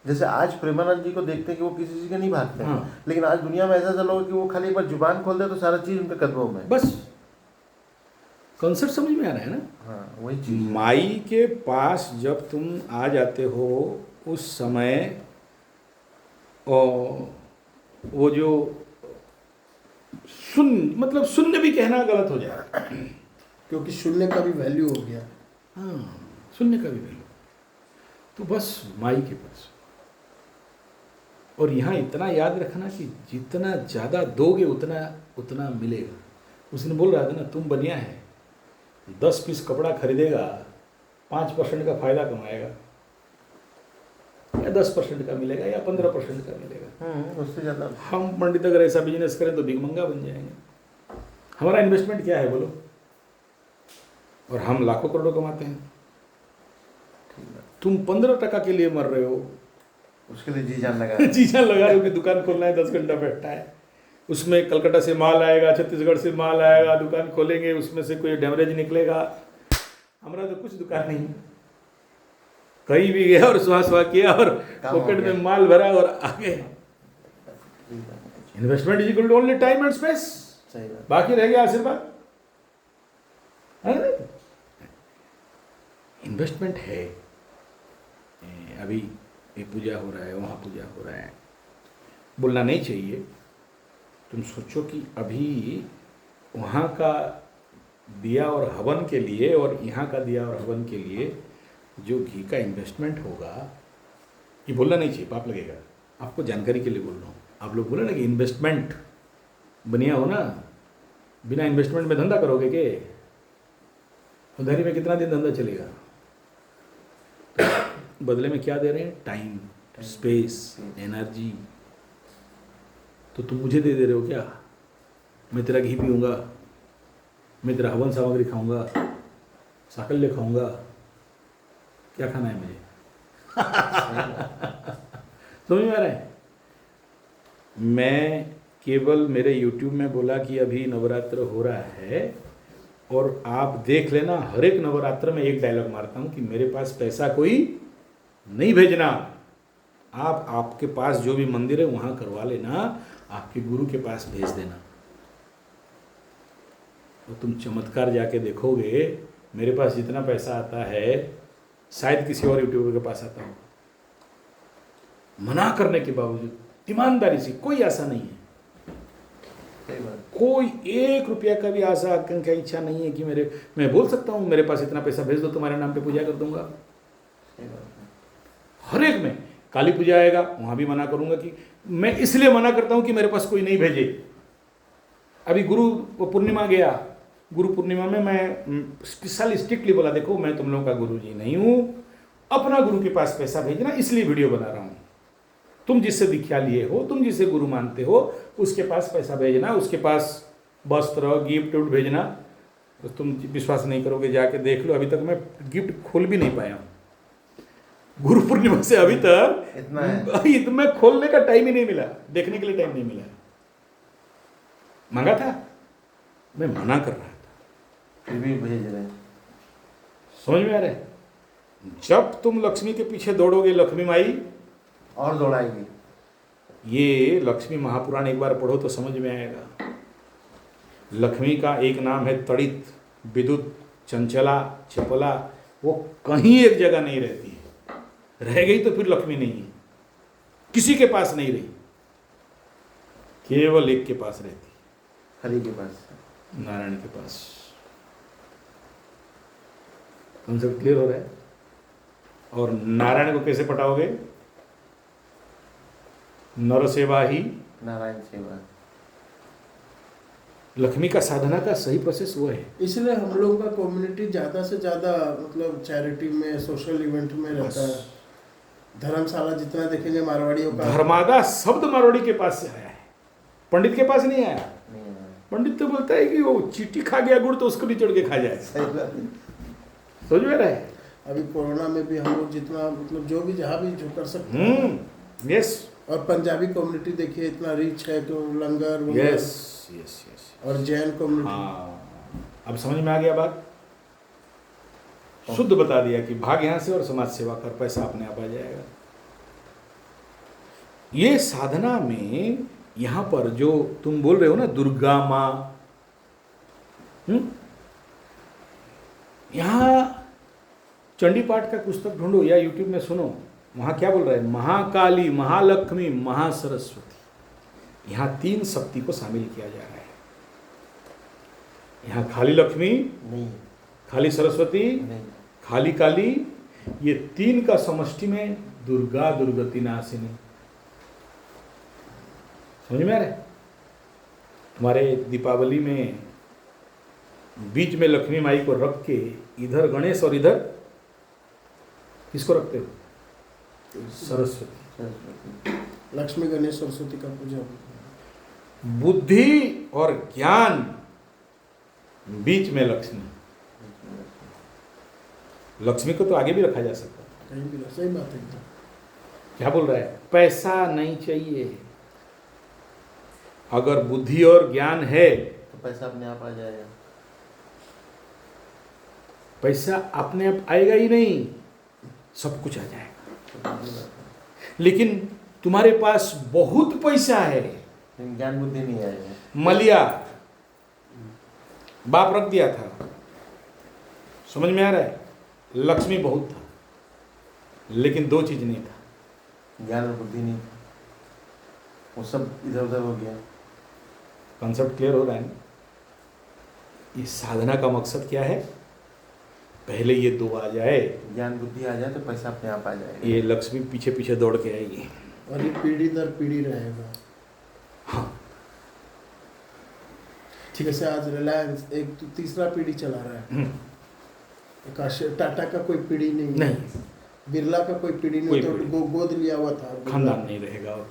[SPEAKER 3] जैसे आज प्रेमानंद जी को देखते हैं कि वो किसी चीज़ के नहीं भागते हैं,
[SPEAKER 1] हाँ।
[SPEAKER 3] लेकिन आज दुनिया में ऐसा चला हो कि वो खाली एक बार जुबान खोल दे तो सारा चीज़ उनके कदमों में है।
[SPEAKER 1] बस कॉन्सेप्ट समझ में आ रहा है ना?
[SPEAKER 3] हाँ, वही चीज़।
[SPEAKER 1] माई के पास जब तुम आ जाते हो उस समय, और वो जो शून्य, मतलब शून्य भी कहना गलत हो जाएगा,
[SPEAKER 2] क्योंकि शून्य का भी वैल्यू हो गया।
[SPEAKER 1] हाँ, शून्य का भी वैल्यू, तो बस माई के पास। और यहाँ इतना याद रखना कि जितना ज़्यादा दोगे उतना उतना मिलेगा। उसने बोल रहा था ना, तुम बनिया है, 10 पीस कपड़ा खरीदेगा, 5% का फायदा कमाएगा, या 10% का मिलेगा या 15% का मिलेगा।
[SPEAKER 3] उससे ज़्यादा
[SPEAKER 1] हम पंडित अगर ऐसा बिजनेस करें तो भिखमंगा बन जाएंगे। हमारा इन्वेस्टमेंट क्या है बोलो? और हम लाखों करोड़ों कमाते हैं। तुम 15% के लिए मर रहे हो,
[SPEAKER 3] उसके लिए जी जान लगा
[SPEAKER 1] जी जान लगा रहे हो कि दुकान खोलना है, 10 घंटा बैठता है, उसमें कलकत्ता से माल आएगा, छत्तीसगढ़ से माल आएगा, दुकान खोलेंगे, उसमें से कोई डैमेज निकलेगा। हमारा तो कुछ दुकान नहीं, कहीं भी गया और सुहा किया और पॉकेट में माल भरा और आ गए। Investment is equal to only time and space.
[SPEAKER 3] सही बात।
[SPEAKER 1] बाकी रह गया आशीर्वाद, है ना? इन्वेस्टमेंट है। अभी ये पूजा हो रहा है, वहाँ पूजा हो रहा है, बोलना नहीं चाहिए। तुम सोचो कि अभी वहाँ का दिया और हवन के लिए और यहाँ का दिया और हवन के लिए जो घी का इन्वेस्टमेंट होगा, ये बोलना नहीं चाहिए, पाप लगेगा। आपको जानकारी के लिए बोल रहा हूँ। आप लोग बोले ना कि इन्वेस्टमेंट बढ़िया हो ना, बिना इन्वेस्टमेंट में धंधा करोगे के? उधारी में कितना दिन धंधा चलेगा? तो बदले में क्या दे रहे हैं? Time, space, energy. तो तुम मुझे दे रहे हो क्या? मैं तेरा घी पीऊँगा, मैं तेरा हवन सामग्री खाऊंगा, साकल्य खाऊंगा, क्या खाना है मुझे? समझ में आ रहा है? मैं केवल मेरे YouTube में बोला कि अभी नवरात्र हो रहा है, और आप देख लेना, हर एक नवरात्र में एक डायलॉग मारता हूँ कि मेरे पास पैसा कोई नहीं भेजना, आप आपके पास जो भी मंदिर है वहाँ करवा लेना, आपके गुरु के पास भेज देना। तो तुम चमत्कार जाके देखोगे, मेरे पास जितना पैसा आता है शायद किसी और यूट्यूबर के पास आता हो। मना करने के बावजूद ईमानदारी से, कोई आशा नहीं है, कोई 1 रुपया का भी आशा आकांक्षा इच्छा नहीं है कि मैं बोल सकता हूँ मेरे पास इतना पैसा भेज दो, तुम्हारे नाम पे पूजा कर दूंगा। हर एक में काली पूजा आएगा, वहाँ भी मना करूंगा कि मैं इसलिए मना करता हूँ कि मेरे पास कोई नहीं भेजे। अभी गुरु पूर्णिमा गया, गुरु पूर्णिमा में मैं स्पेशल स्ट्रिक्टली बोला, देखो मैं तुम लोगों का गुरु जी नहीं हूँ, अपना गुरु के पास पैसा भेजना, इसलिए वीडियो बना रहा हूँ। तुम जिससे दीक्षा लिए हो, तुम जिसे गुरु मानते हो, उसके पास पैसा भेजना, उसके पास वस्त्र गिफ्ट भेजना। तो तुम विश्वास नहीं करोगे, जाके देख लो, अभी तक मैं गिफ्ट खोल भी नहीं पाया हूँ। गुरु पूर्णिमा से अभी तक इतना मैं खोलने का टाइम ही नहीं मिला, देखने के लिए टाइम नहीं मिला। मांगा था, मैं मना कर रहा था,
[SPEAKER 3] फिर भी भेज रहे हैं।
[SPEAKER 1] समझ में आ रहा है? जब तुम लक्ष्मी के पीछे दौड़ोगे, लक्ष्मी माई
[SPEAKER 3] और दौड़ाएगी।
[SPEAKER 1] ये लक्ष्मी महापुराण एक बार पढ़ो तो समझ में आएगा। लक्ष्मी का एक नाम है तड़ित, विद्युत, चंचला, चपला। वो कहीं एक जगह नहीं रहती है, रह गई तो फिर लक्ष्मी नहीं है, किसी के पास नहीं रही, केवल एक के पास रहती,
[SPEAKER 3] हरि के पास,
[SPEAKER 1] नारायण के पास। कॉन्सेप्ट क्लियर हो रहा है? और नारायण को कैसे पटाओगे? नर सेवा ही
[SPEAKER 3] नारायण सेवा।
[SPEAKER 1] लक्ष्मी का साधना का सही प्रोसेस वो है।
[SPEAKER 2] इसलिए हम लोगों का कम्युनिटी ज़्यादा से ज़्यादा मतलब चैरिटी में, सोशल इवेंट में रहता है। धर्मशाला जितना देखेंगे मारवाड़ियों का,
[SPEAKER 1] धर्मादा शब्द मारवाड़ी के पास से आया है, पंडित के पास नहीं आया।
[SPEAKER 3] नहीं है।
[SPEAKER 1] पंडित तो बोलता है कि वो चीटी खा गया गुड़ तो उसको निचोड़ के खा जाए।
[SPEAKER 3] सही बात है।
[SPEAKER 1] समझ में रहे?
[SPEAKER 2] अभी कोरोना में भी हम लोग जितना मतलब जो भी जहाँ भी जो कर सकते हैं।
[SPEAKER 1] यस।
[SPEAKER 2] और पंजाबी कम्युनिटी देखिए इतना रिच है कि लंगर
[SPEAKER 1] यस यस यस।
[SPEAKER 2] और जैन कम्युनिटी।
[SPEAKER 1] हाँ, अब समझ में आ गया बात, शुद्ध बता दिया कि भाग यहाँ से और समाज सेवा कर, पैसा अपने आप आ जाएगा। ये साधना में यहाँ पर जो तुम बोल रहे हो ना, दुर्गा माँ, यहाँ चंडी पाठ का पुस्तक ढूंढो या यूट्यूब में सुनो, वहाँ क्या बोल रहा है? महाकाली, महालक्ष्मी, महासरस्वती। यहाँ 3 शक्ति को शामिल किया जा रहा है। यहाँ खाली लक्ष्मी
[SPEAKER 3] नहीं,
[SPEAKER 1] खाली सरस्वती
[SPEAKER 3] नहीं,
[SPEAKER 1] खाली काली, ये 3 का समष्टि में दुर्गा दुर्गति नाशिनी। समझ में आ रहा है? तुम्हारे दीपावली में बीच में लक्ष्मी माई को रख के इधर गणेश और इधर किसको रखते हो? सरस्वती।
[SPEAKER 2] लक्ष्मी गणेश सरस्वती का पूजा।
[SPEAKER 1] बुद्धि और ज्ञान, बीच में लक्ष्मी। लक्ष्मी को तो आगे भी रखा जा सकता है,
[SPEAKER 2] कहीं भी सही बात है एकदम।
[SPEAKER 1] क्या बोल रहा है? पैसा नहीं चाहिए, अगर बुद्धि और ज्ञान है
[SPEAKER 3] तो पैसा अपने आप आ जाएगा।
[SPEAKER 1] पैसा अपने आप आएगा ही नहीं, सब कुछ आ जाएगा। लेकिन तुम्हारे पास बहुत पैसा है,
[SPEAKER 3] लेकिन ज्ञान बुद्धि नहीं आएगा।
[SPEAKER 1] मलिया बाप रख दिया था, समझ में आ रहा है? लक्ष्मी बहुत था, लेकिन दो चीज नहीं था,
[SPEAKER 3] ज्ञान और बुद्धि नहीं था, वो सब इधर उधर हो गया।
[SPEAKER 1] कॉन्सेप्ट क्लियर हो रहा है ना? इस साधना का मकसद क्या है? पहले ये दो आ जाए,
[SPEAKER 3] ज्ञान बुद्धि आ जाए तो पैसा अपने आप आ जाएगा।
[SPEAKER 1] ये लक्ष्मी पीछे पीछे दौड़ के आएगी।
[SPEAKER 2] और ये पीढ़ी दर पीढ़ी रहेगा।
[SPEAKER 1] हाँ
[SPEAKER 2] ठीक है, जैसे आज रिलायंस एक तीसरा पीढ़ी चला रहा है, टाटा का कोई पीढ़ी नहीं है, बिरला का कोई पीढ़ी नहीं, तो गोद लिया हुआ था,
[SPEAKER 1] खानदान नहीं रहेगा और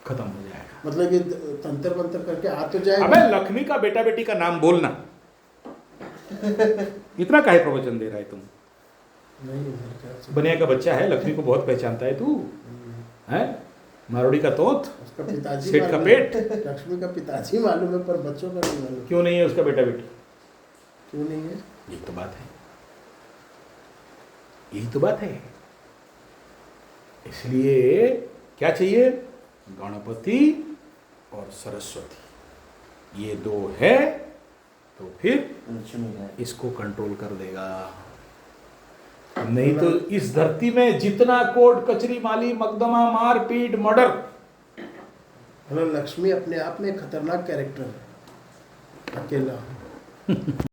[SPEAKER 1] खत्म हो जाएगा।
[SPEAKER 2] मतलब कि तंत्र मंत्र करके आ तो जाएगा।
[SPEAKER 1] अबे लक्ष्मी का बेटा बेटी का नाम बोलना, इतना काहे प्रवचन दे रहा है तुम?
[SPEAKER 2] नहीं मेरे ख्याल से
[SPEAKER 1] बनिया का बच्चा है, लक्ष्मी को बहुत पहचानता है तू, है? मारोड़ी का तोत,
[SPEAKER 2] उसका पिताजी
[SPEAKER 1] सेठ का
[SPEAKER 2] मालूम
[SPEAKER 1] पेट।
[SPEAKER 2] है, लक्ष्मी का पिताजी मालूम है पर बच्चों का नहीं मालूम।
[SPEAKER 1] क्यों नहीं है उसका बेटा बेटी?
[SPEAKER 2] क्यों नहीं है?
[SPEAKER 1] यही तो बात है, यही तो बात है। इसलिए क्या चाहिए? गणपति और सरस्वती, ये दो है तो फिर
[SPEAKER 3] लक्ष्मी है।
[SPEAKER 1] इसको कंट्रोल कर देगा। नहीं तो इस धरती में जितना कोर्ट कचरी माली मकदमा मारपीट मर्डर,
[SPEAKER 2] मतलब लक्ष्मी अपने आप में खतरनाक कैरेक्टर है, अकेला।